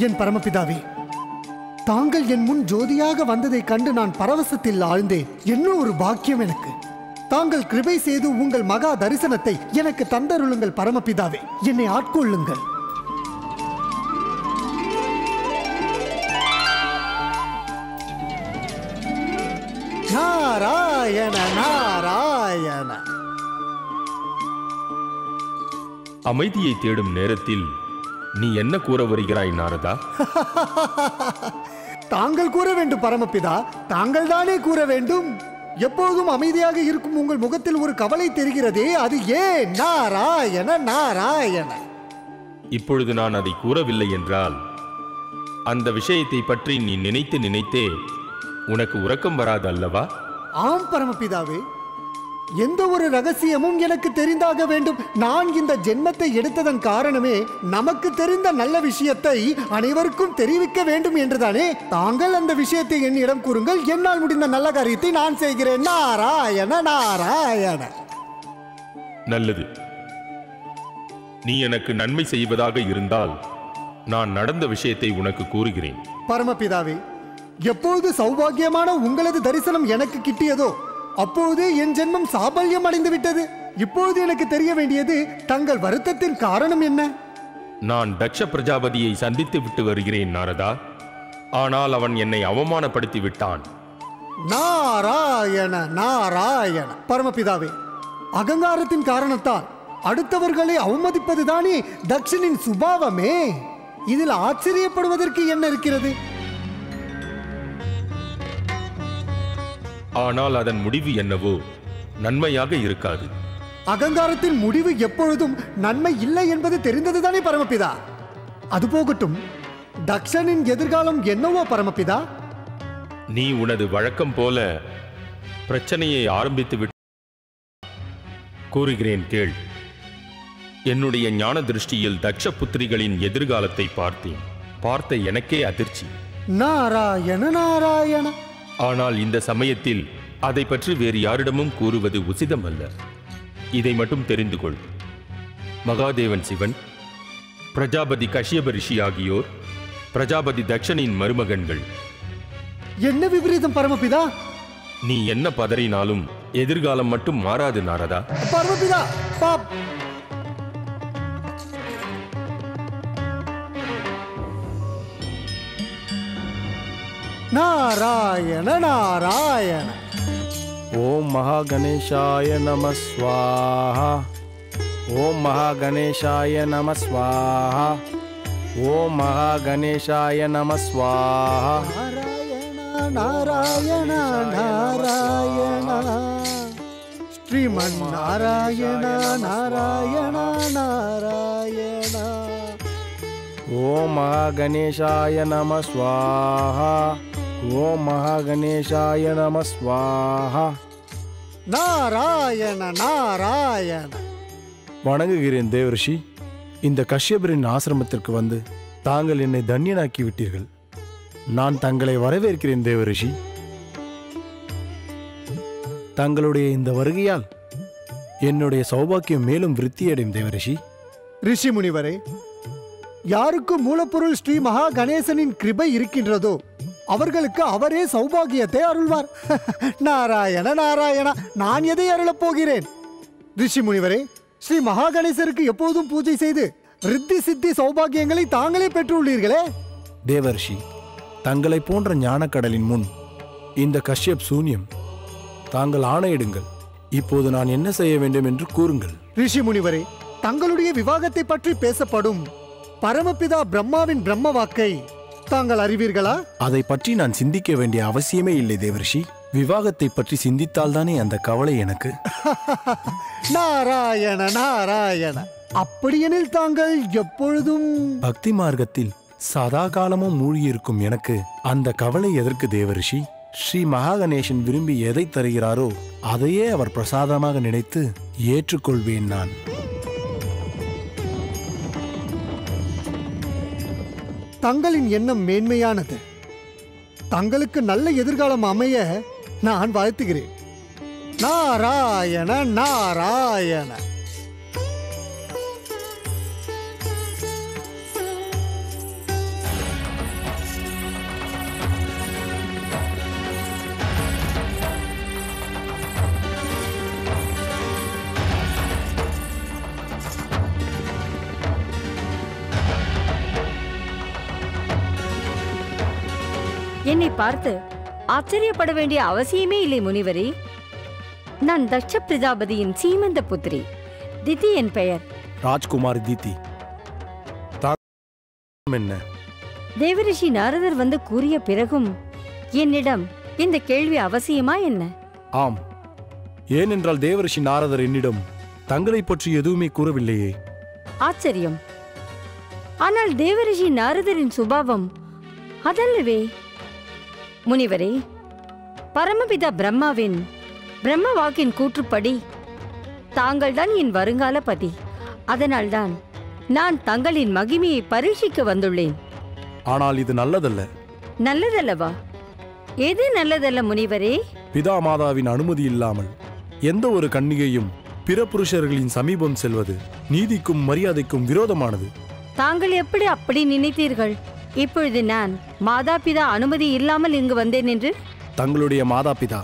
என் பரமபிதாவே, தாங்கள் என் முன் ஜோதியாக வந்ததை கண்டு நான் பரவசத்தில் ஆழ்ந்தேன். என்ன ஒரு பாக்கியம் எனக்கு! தாங்கள் கிருபை செய்து உங்கள் மகா தரிசனத்தை எனக்கு தந்தருளுங்கள் பரமபிதாவே. என்னை ஆட்கொள்ளுங்கள். நாராயண நாராயண. அமைதியை தேடும் நேரத்தில் நீ என்ன கூற வருகிறாய் நாரதா? தாங்கள் கூற வேண்டும் பரமபிதா, தாங்கள் தானே கூற வேண்டும். எப்போதும் அமைதியாக இருக்கும் உங்கள் முகத்தில் ஒரு கவலை தெரிகிறதே, அது ஏன்? நாராயண நாராயண. இப்பொழுது நான் அதை கூறவில்லை என்றால் அந்த விஷயத்தை பற்றி நீ நினைத்து நினைத்தே உனக்கு உறக்கம் வராது அல்லவா? ஆம் பரமபிதாவே, எந்த ஒரு ரகசியமும் எனக்கு தெரிந்தாக வேண்டும். நான் இந்த ஜென்மத்தை எடுத்ததன் காரணமே நமக்கு தெரிந்த நல்ல விஷயத்தை அனைவருக்கும் தெரிவிக்க வேண்டும் என்றுதானே. தாங்கள் அந்த விஷயத்தை என்னிடம் கூறுங்கள், என்னால் முடிந்த நல்ல காரியத்தை நான் செய்கிறேன். நாராயண நாராயண. நல்லது. நீ எனக்கு நன்மை செய்வதாக இருந்தால் நான் நடந்த விஷயத்தை உனக்கு கூறுகிறேன். பரமபிதாவே, எப்போது சௌபாகியமான உங்களது தரிசனம் எனக்கு கிட்டியதோ அப்போது என் ஜென்மம் சாபல்யம் அடைந்து விட்டது. இப்போது எனக்கு தெரிய வேண்டியது தங்கள் வருத்தத்தின் காரணம் என்ன? நான் தக்ஷ பிரஜாபதியை சந்தித்து விட்டு வருகிறேன் நாரதா. ஆனால் அவன் என்னை அவமானப்படுத்தி விட்டான். நாராயண நாராயண. பரமபிதாவே, அகங்காரத்தின் காரணத்தால் அடுத்தவர்களை அவமதிப்பதுதானே தக்ஷனின் சுபாவமே. இதில் ஆச்சரியப்படுவதற்கு என்ன இருக்கிறது? ஆனால் அதன் முடிவு என்னவோ நன்மையாக இருக்காது. அகங்காரத்தின் முடிவு எப்பொழுதும் நன்மை இல்லை என்பது தெரிந்ததுதானே பரமபிதா. அது போகட்டும், தக்ஷனின் எதிர்காலம் என்னவோ பரமபிதா? நீ உனது வழக்கம் போல பிரச்சனையை ஆரம்பித்து விட்டு கூறுகிறேன் கேள். என்னுடைய ஞான திருஷ்டியில் தக்ஷ புத்திரிகளின் எதிர்காலத்தை பார்த்தேன். பார்த்த எனக்கே அதிர்ச்சி. நாராயண நாராயண. ஆனால் இந்த சமயத்தில் அதை பற்றி வேறு யாரிடமும் கூறுவது உசிதம் அல்ல. இதை மட்டும் தெரிந்து கொள். மகாதேவன் சிவன், பிரஜாபதி கஷ்யப ரிஷி ஆகியோர் பிரஜாபதி தக்ஷனின் மருமகன்கள். என்ன விபரீதம் பரமபிதா? நீ என்ன பதறினாலும் எதிர்காலம் மட்டும் மாறாது நாரதா. பரமபிதா, நாராயண நாராயண. ஓம் மகாகணேசாய நம ஸ்வாஹா. ஓம் மகாகணேசாய நம ஸ்வாஹா. ஓம் மகாகணேசாய நம ஸ்வாஹா. நாராயண நாராயண. ஸ்ரீமன் நாராயண நாராயண நாராயண. ஓம் மகாகணேசாய நம ஸ்வாஹா. ஓம் மகாகணேசாய நம ஸ்வாஹா. நாராயண நாராயண. வணங்குகிறேன் தேவரிஷி. இந்த கஷ்யபரின் ஆசிரமத்திற்கு வந்து தாங்கள் என்னை தன்யனாக்கி விட்டீர்கள். நான் தங்களை வரவேற்கிறேன் தேவரிஷி. தங்களுடைய இந்த வருகையால் என்னுடைய சௌபாக்கியம் மேலும் விருத்தியடையும் தேவரிஷி. ரிஷி முனிவரே, யாருக்கு மூலப்பொருள் ஸ்ரீ மகா கணேசனின் கிருபை இருக்கின்றதோ அவர்களுக்கு அவரே சௌபாகியத்தை அருள்வார். நாராயண நாராயண. நான் எதை அருளப் போகிறேன்? ரிஷி முனிவரே, ஸ்ரீ மகா கணேசருக்கு எப்போதும் பூஜை செய்து ரித்தி சித்தி சௌபாகியங்களை தாங்களே பெற்றுள்ளீர்களே. தேவரிஷி, தங்களை போன்ற ஞானக்கடலின் முன் இந்த கஷ்யப் சூன்யம். தாங்கள் ஆணையிடுங்கள். இப்போது நான் என்ன செய்ய வேண்டும் என்று கூறுங்கள். ரிஷி முனிவரே, தங்களுடைய விவாகத்தை பற்றி பேசப்படும் பரமபிதா பிரம்மாவின் பிரம்ம வாக்கை தாங்கள் அறிவீர்களா? அதை பற்றி நான் சிந்திக்க வேண்டிய அவசியமே இல்லை தேவரிஷி. விவாகத்தை பற்றி சிந்தித்தால்தானே அந்த கவலை எனக்கு. நாராயண நாராயண. அப்படியெனில் தாங்கள் எப்பொழுதும் பக்தி மார்க்கத்தில் சதா காலமும் மூழ்கியிருக்கும் எனக்கு அந்த கவலை எதற்கு தேவரிஷி? ஸ்ரீ மகாகணேசன் விரும்பி எதை தருகிறாரோ அதையே அவர் பிரசாதமாக நினைத்து ஏற்றுக்கொள்வேன் நான். தங்களின் எண்ணம் மேன்மையானது. தங்களுக்கு நல்ல எதிர்காலம் அமைய நான் வாழ்த்துகிறேன். நாராயண நாராயண. என்னை பார்த்து ஆச்சரியப்பட வேண்டிய அவசியமே இல்லை முனிவரே. நான் தக்ஷ பிரஜாபதியின் சீமந்த புத்திரி. திதி என் பெயர். ராஜ்குமார் தீதி, என்ன? தேவரிஷி நாரதர் வந்து கூறிய பிறகும் என்னிடம் இந்த கேள்வி அவசியமா என்ன? ஆம், ஏனென்றால் தேவரிஷி நாரதர் என்னிடம் தங்களை பற்றி எதுவுமே கூறவில்லையே. ஆச்சரியம். ஆனால் தேவரிஷி நாரதரின் சுபாவம் அதல்லவே. முனிவரே, பரமபிதா பிரம்மாவின் பிரம்ம வாக்கின் கூற்றுப்படி தாங்கள்தான் என் வருங்கால பதி. அதனால்தான் நான் தங்களின் மகிமையை பரீட்சிக்க வந்துள்ளேன். ஆனால் இது நல்லதல்ல. நல்லதல்லவா? எது நல்லதல்ல முனிவரே? பிதா மாதாவின் அனுமதி இல்லாமல் எந்த ஒரு கன்னிகையும் பிற புருஷர்களின் சமீபம் செல்வது நீதிக்கும் மரியாதைக்கும் விரோதமானது. தாங்கள் எப்படி அப்படி நினைத்தீர்கள்? இப்பொழுது நான் மாதா பிதா அனுமதி இல்லாமல் இங்கு வந்தேன் என்று? தங்களுடைய மாதா பிதா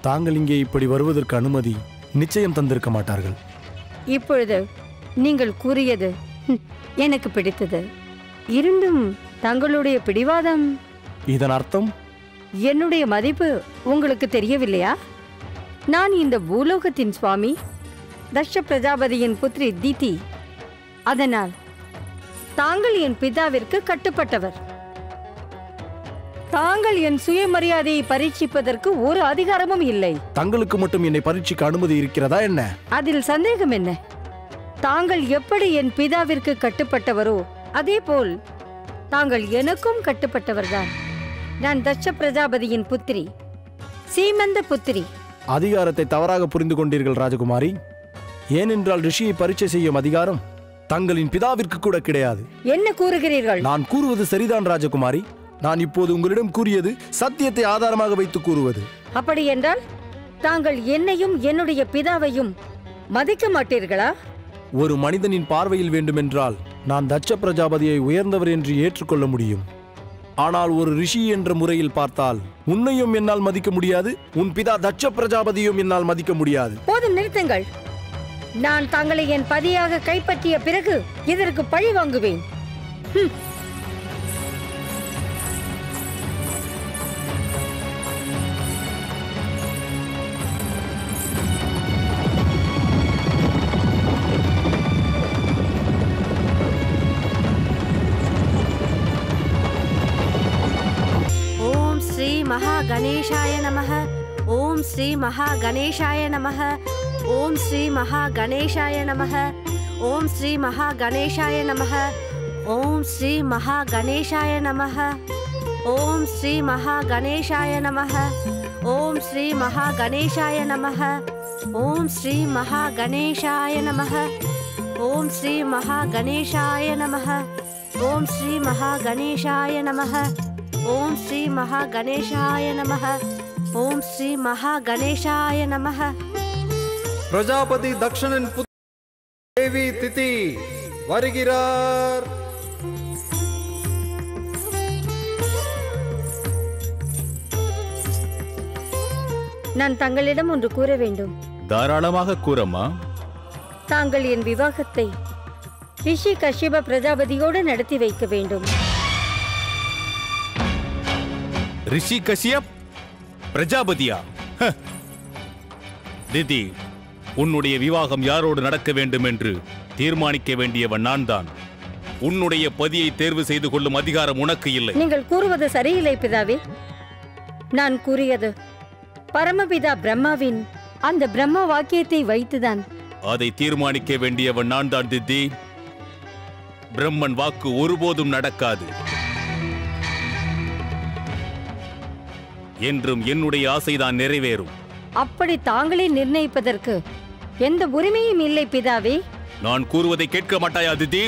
தாங்கள் இங்கே இப்படி வருவதற்கு அனுமதி நிச்சயம் தந்திருக்க மாட்டார்கள். இப்பொழுது நீங்கள் கூறியது எனக்கு பிடித்தது. இருந்தும் தங்களுடைய பிடிவாதம். இதன் அர்த்தம்? என்னுடைய மதிப்பு உங்களுக்கு தெரியவில்லையா? நான் இந்த பூலோகத்தின் சுவாமி, தக்ஷ பிரஜாபதியின் புத்திரி தீதி. அதனால் தாங்கள் என் பிதாவிற்கு கட்டுப்பட்டவர். தாங்கள் என் சுயமரியாதையை பரீட்சிப்பதற்கு ஒரு அதிகாரமும் இல்லை. தங்களுக்கு மட்டும் என்னை பரீட்சிக்க அனுமதி இருக்கிறதா என்ன? அதில் சந்தேகம் என்ன? தாங்கள் எப்படி என் பிதாவிற்கு கட்டுப்பட்டவரோ அதேபோல் தாங்கள் எனக்கும் கட்டுப்பட்டவர்தான். நான் தட்ச பிரஜாபதியின் புத்திரி, சீமந்த புத்திரி. அதிகாரத்தை தவறாக புரிந்து கொண்டீர்கள் ராஜகுமாரி. ஏனென்றால் ரிஷியை பரீட்சை செய்யும் அதிகாரம் தங்களின் பிதாவிற்கு கூட கிடையாது. என்ன கூறுகிறீர்கள்? நான் கூறுவது சரிதான் ராஜகுமாரி. நான் இப்போது உங்களிடம் கூறியது சத்தியத்தை ஆதாரமாக வைத்து கூறுவது. அப்படி என்றால் தாங்கள் என்னையும் என்னுடைய பிதாவையும் மதிக்க மாட்டீர்களா? ஒரு மனிதனின் பார்வையில் வேண்டுமென்றால் நான் தட்ச பிரஜாபதியை உயர்ந்தவர் என்று ஏற்றுக்கொள்ள முடியும். ஆனால் ஒரு ரிஷி என்ற முறையில் பார்த்தால் உன்னையும் என்னால் மதிக்க முடியாது, உன் பிதா தட்ச பிரஜாபதியும் என்னால் மதிக்க முடியாது. போதும், நிறுத்துங்கள். நான் தங்களை என் பதியாக கைப்பற்றிய பிறகு இதற்கு பழி வாங்குவேன். महागणेशाय नमः। ओम श्री महागणेशाय नमः। ओम श्री महागणेशाय नमः। ओम श्री महागणेशाय नमः। ओम श्री महागणेशाय नमः। ओम श्री महागणेशाय नमः। ओम श्री महागणेशाय नमः। ओम श्री महागणेशाय नमः। ओम श्री महागणेशाय नमः। ओम श्री महागणेशाय नमः। ओम श्री महागणेशाय नमः। ओम श्री महागणेशाय नमः। प्रजापति दक्षिणन देवी तिथि வருகிறார். நான் தங்களிடம் ஒன்று கூற வேண்டும். தாராளமாக கூறம்மா. தாங்கள் என் விவாகத்தை ரிஷி கஷ்யப பிரஜாபதியோடு நடத்தி வைக்க வேண்டும். ரிஷி கஷ்யப் பிரஜாபதியா? திதி, உன்னுடைய விவாகம் யாரோடு நடக்க வேண்டும் என்று தீர்மானிக்க வேண்டியவன் நான் தான். உன்னுடைய பதியை தேர்வு செய்து கொள்ளும் அதிகாரம் உனக்கு இல்லை. நீங்கள் கூறுவது சரியில்லை பிதாவே. நான் கூறியது பரமபிதா பிரம்மாவின் அந்த பிரம்ம வாக்கியத்தை வைத்துதான். அதை தீர்மானிக்க வேண்டியவன் நான் தான் திதி. பிரம்மன் வாக்கு ஒருபோதும் நடக்காது. என்றும் என்னுடைய ஆசைதான் நிறைவேறும். அப்படி தாங்களே நிர்ணயிப்பதற்கு எந்த உரிமையும் இல்லை பிதாவே. நான் கூறுவதை கேட்க மாட்டாயா திதி?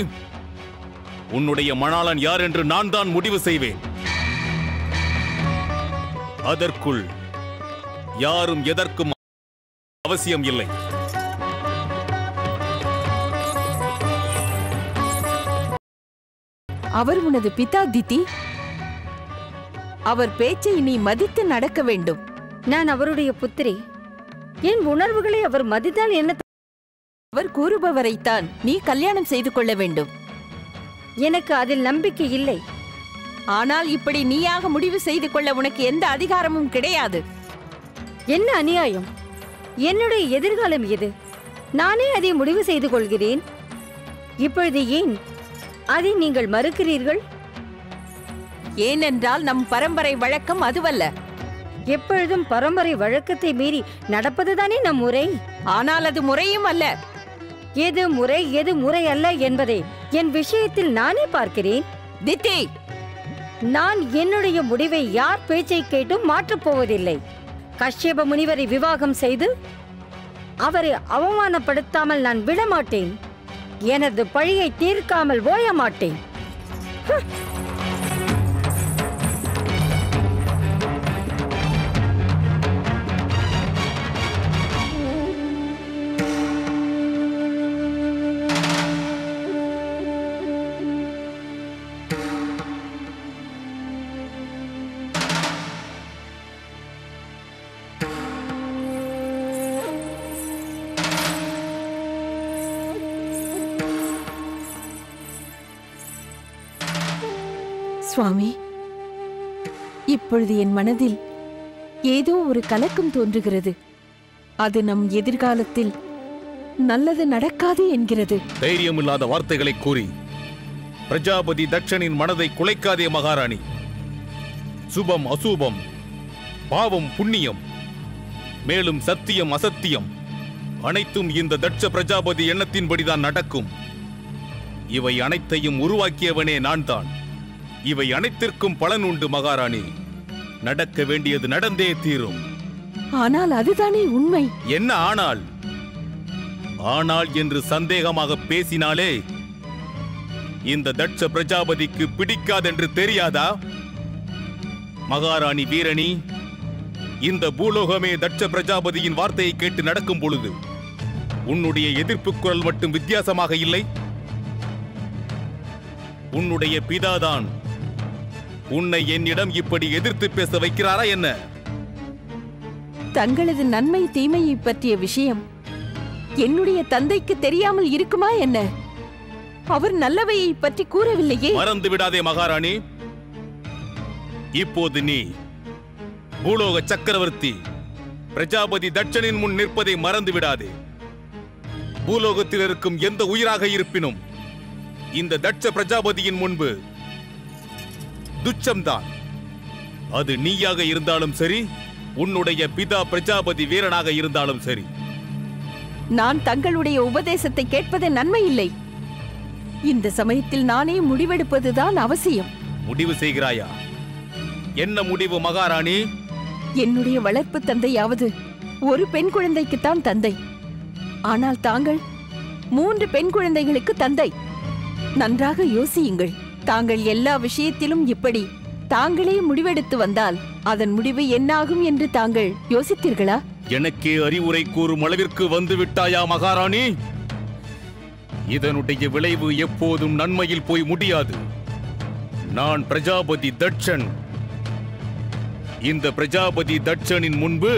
உன்னுடைய மணாளன் யார் என்று நான் தான் முடிவு செய்வேன். அதற்குள் யாரும் எதற்கும் அவசியம் இல்லை. அவர் உனது பிதா திதி. அவர் பேச்சை நீ மதித்து நடக்க வேண்டும். நான் அவருடைய புத்திரி. என் உணர்வுகளை அவர் மதித்தால் என்ன? அவர் கூறுபவரைத்தான் நீ கல்யாணம் செய்து கொள்ள வேண்டும். எனக்கு அதில் நம்பிக்கை இல்லை. ஆனால் இப்படி நீயாக முடிவு செய்து கொள்ள உனக்கு எந்த அதிகாரமும் கிடையாது. என்ன அநியாயம்! என்னுடைய எதிர்காலம் எது? நானே அதை முடிவு செய்து கொள்கிறேன். இப்பொழுது ஏன் அதை நீங்கள் மறுக்கிறீர்கள்? ஏனென்றால் நம் பரம்பரை வழக்கம் அதுவல்ல. எப்பொழுதும் பரம்பரை வழக்கத்தை மீறி நடப்பதுதானே நம் முறை. ஆனால் அது முறையும் அல்ல. எது முறை எது முறை அல்ல என்பதை என் விஷயத்தில் நானே பார்க்கிறேன். தித்தி, நான் என்னுடைய முடிவை யார் பேச்சை கேட்டும் மாற்றப் போவதில்லை. கஷ்யப முனிவரை விவாகம் செய்து அவரை அவமானப்படுத்தாமல் நான் விடமாட்டேன். எனது பழியை தீர்க்காமல் ஓய மாட்டேன். சுவாமி, இப்பொழுது என் மனதில் ஏதோ ஒரு கலக்கம் தோன்றுகிறது. அது நம் எதிர்காலத்தில் நல்லது நடக்காது என்கிறது. தைரியமில்லாத வார்த்தைகளை கூறி பிரஜாபதி தட்சனின் மனதை குலைக்காதே மகாராணி. சுபம் அசூபம், பாவம் புண்ணியம், மேலும் சத்தியம் அசத்தியம் அனைத்தும் இந்த தட்ச பிரஜாபதி எண்ணத்தின்படிதான் நடக்கும். இவை அனைத்தையும் உருவாக்கியவனே நான் தான். இவை அனைத்திற்கும் பலன் உண்டு மகாராணி. நடக்க வேண்டியது நடந்தே தீரும். ஆனால் அதுதானே உண்மை. என்ன ஆனால்? ஆனால் என்று சந்தேகமாக பேசினாலே இந்த தட்ச பிரஜாபதிக்கு பிடிக்காதென்று தெரியாதா? மகாராணி வீரணி, இந்த பூலோகமே தட்ச பிரஜாபதியின் வார்த்தையை கேட்டு நடக்கும் பொழுது உன்னுடைய எதிர்ப்பு குரல் மட்டும் வித்தியாசமாக இல்லை. உன்னுடைய பிதாதான் உன்னை என்னிடம் இப்படி எதிர்த்து பேச வைக்கிறாரா என்ன? தங்களது நன்மை தீமையை பற்றிய விஷயம் என்னுடைய தந்தைக்கு தெரியாமல் இருக்குமா என்ன? அவர் நல்லவையை பற்றி கூறவில்லையே. மறந்து விடாதே மகாராணி. இப்போது நீ பூலோக சக்கரவர்த்தி பிரஜாபதி தட்சனின் முன் நிற்பதை மறந்து விடாதே. பூலோகத்தில் இருக்கும் எந்த உயிராக இருப்பினும் இந்த தட்ச பிரஜாபதியின் முன்பு துச்சம்தான். அது நீயாக இருந்தாலும் சரி, உன்னுடைய பிதா பிரஜாபதி வீரனாக இருந்தாலும் சரி. நான் தங்களுடைய உபதேசத்தை கேட்பது நன்மை இல்லை. இந்த சமயத்தில் நானே முடிவெடுப்பதுதான் அவசியம். முடிவு செய்கிறாயா? என்ன முடிவு மகாராணி? என்னுடைய வளர்ப்பு தந்தையாவது ஒரு பெண் குழந்தைக்குத்தான் தந்தை. ஆனால் தாங்கள் 3 பெண் குழந்தைகளுக்கு தந்தை. நன்றாக யோசியுங்கள். தாங்கள் எல்லா விஷயத்திலும் இப்படி தாங்களே முடிவெடுத்து வந்தால் அதன் முடிவு என்னாகும் என்று தாங்கள் யோசித்தீர்களா? எனக்கே அறிவுரை கூறும் அளவிற்கு வந்து விட்டாயா மகாராணி? இதனுடைய விளைவு எப்போதும் நன்மையில் போய் முடியாது. நான் பிரஜாபதி தட்சன். இந்த பிரஜாபதி தட்சனின் முன்பு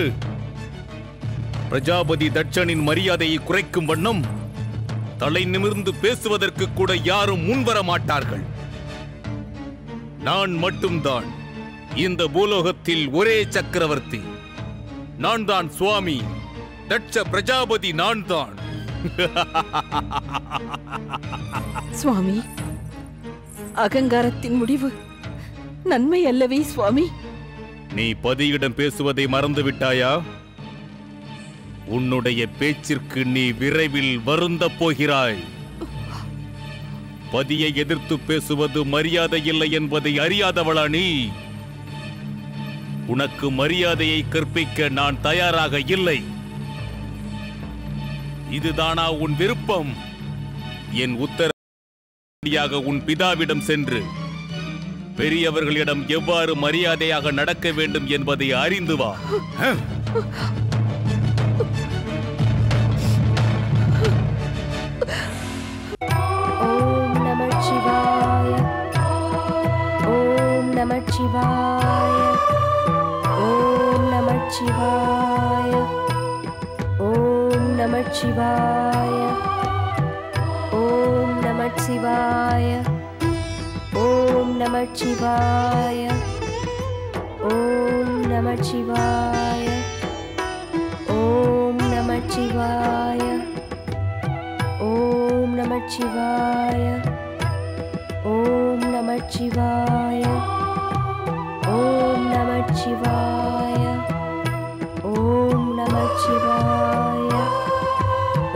பிரஜாபதி தட்சனின் மரியாதையை குறைக்கும் வண்ணம் தலை நிமிர்ந்து பேசுவதற்கு கூட யாரும் முன்வர மாட்டார்கள். நான் மட்டும்தான் இந்த பூலோகத்தில் ஒரே சக்கரவர்த்தி. நான் தான் சுவாமி. தட்ச பிரஜாபதி நான் தான். சுவாமி, அகங்காரத்தின் முடிவு நன்மை அல்லவே சுவாமி? நீ பதியிடம் பேசுவதை மறந்து விட்டாயா? உன்னுடைய பேச்சிற்கு நீ விரைவில் வருந்தப் போகிறாய். பதியை எதிர்த்து பேசுவது மரியாதை இல்லை என்பதை அறியாதவளா நீ? உனக்கு மரியாதையை கற்பிக்க நான் தயாராக இல்லை. இதுதானா உன் விருப்பம்? என் உத்தரவாக உன் பிதாவிடம் சென்று பெரியவர்களிடம் எவ்வாறு மரியாதையாக நடக்க வேண்டும் என்பதை அறிந்து வா. நமச்சிவாய. ஓம் நமச்சிவாய. ஓம் நமச்சிவாய. ஓம் நமச்சிவாய. ஓம் நமச்சிவாய. ஓம் நமச்சிவாய. ஓம் நமச்சிவாய. ஓம் நமச்சிவாய. நமச்சிவாய. ஓம் நமச்சிவாய. ஓம் நமச்சிவாய. ஓம் நமச்சிவாய.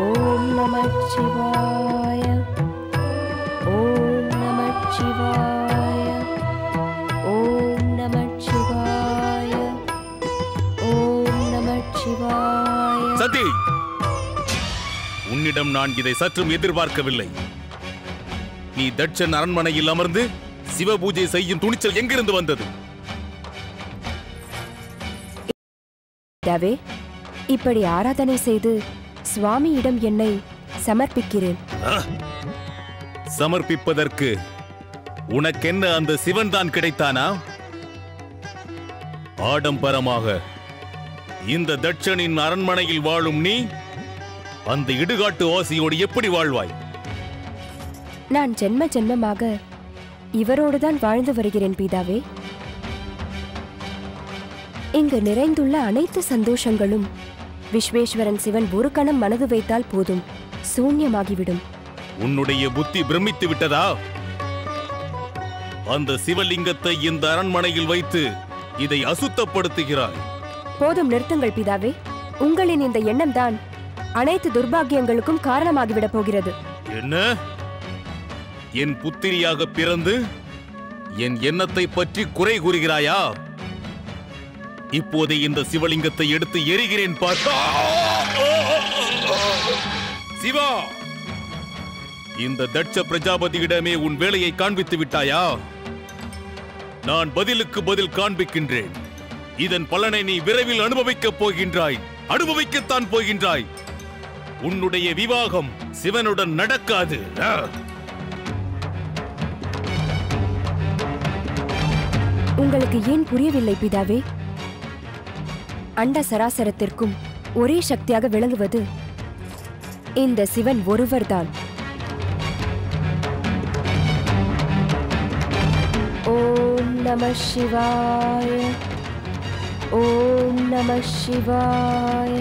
ஓம் நமச்சிவாய. ஓம் நமச்சிவாய. ஓம் நமச்சிவாய. ஓம் நமச்சிவாய. சதி, உன்னிடம் நான் இதை சற்றும் எதிர்பார்க்கவில்லை. நீ தட்சன் அரண்மனையில் அமர்ந்து சிவபூஜை செய்யும் துணிச்சல் எங்கிருந்து வந்தது? பிதாவே, இப்படி ஆராதனை செய்து சுவாமியிடம் என்னை சமர்ப்பிக்கிறேன். சமர்ப்பிப்பதற்கு உனக்கென்ன அந்த சிவன் தான் கிடைத்தானா? ஆடம்பரமாக இந்த தட்சனின் அரண்மனையில் வாழும் நீ அந்த இடுகாட்டு வாசியோடு எப்படி வாழ்வாய்? நான் ஜென்ம ஜென்மமாக இவரோடுதான் வாழ்ந்து வருகிறேன் பிதாவே. இங்கு நிறைந்துள்ள அனைத்து சந்தோஷங்களும் விஸ்வேஸ்வரன் சிவன் ஒரு கணம் மனது வைத்தால் போதும் சூன்யமாகிவிடும். உன்னுடைய புத்தி பிரமித்து விட்டதா? அந்த சிவலிங்கத்தை இந்த அரண்மனையில் வைத்து இதை அசுத்தப்படுத்துகிறாய். போதும், நிறுத்துங்கள் பிதாவே. உங்களின் இந்த எண்ணம் தான் அனைத்து துர்பாக்கியங்களுக்கும் காரணமாகிவிடப் போகிறது. என்ன? என் புத்திரியாக பிறந்து என் எண்ணத்தை பற்றி குறை கூறுகிறாயா? இப்போதே இந்த சிவலிங்கத்தை எடுத்து எரிகிறேன் பார்த்தா. சிவா, இந்த தட்ச பிரஜாபதியிடமே உன் வேலையை காண்பித்து விட்டாயா? நான் பதிலுக்கு பதில் காண்பிக்கின்றேன். இதன் பலனை நீ விரைவில் அனுபவிக்கப் போகின்றாய். அனுபவிக்கத்தான் போகின்றாய். உன்னுடைய விவாகம் சிவனுடன் நடக்காது. உங்களுக்கு ஏன் புரியவில்லை பிதாவே? அண்ட சராசரத்திற்கும் ஒரே சக்தியாக விளங்குவது இந்த சிவன் ஒருவர்தான். ஓம் நம சிவாய. ஓம் நம சிவாய.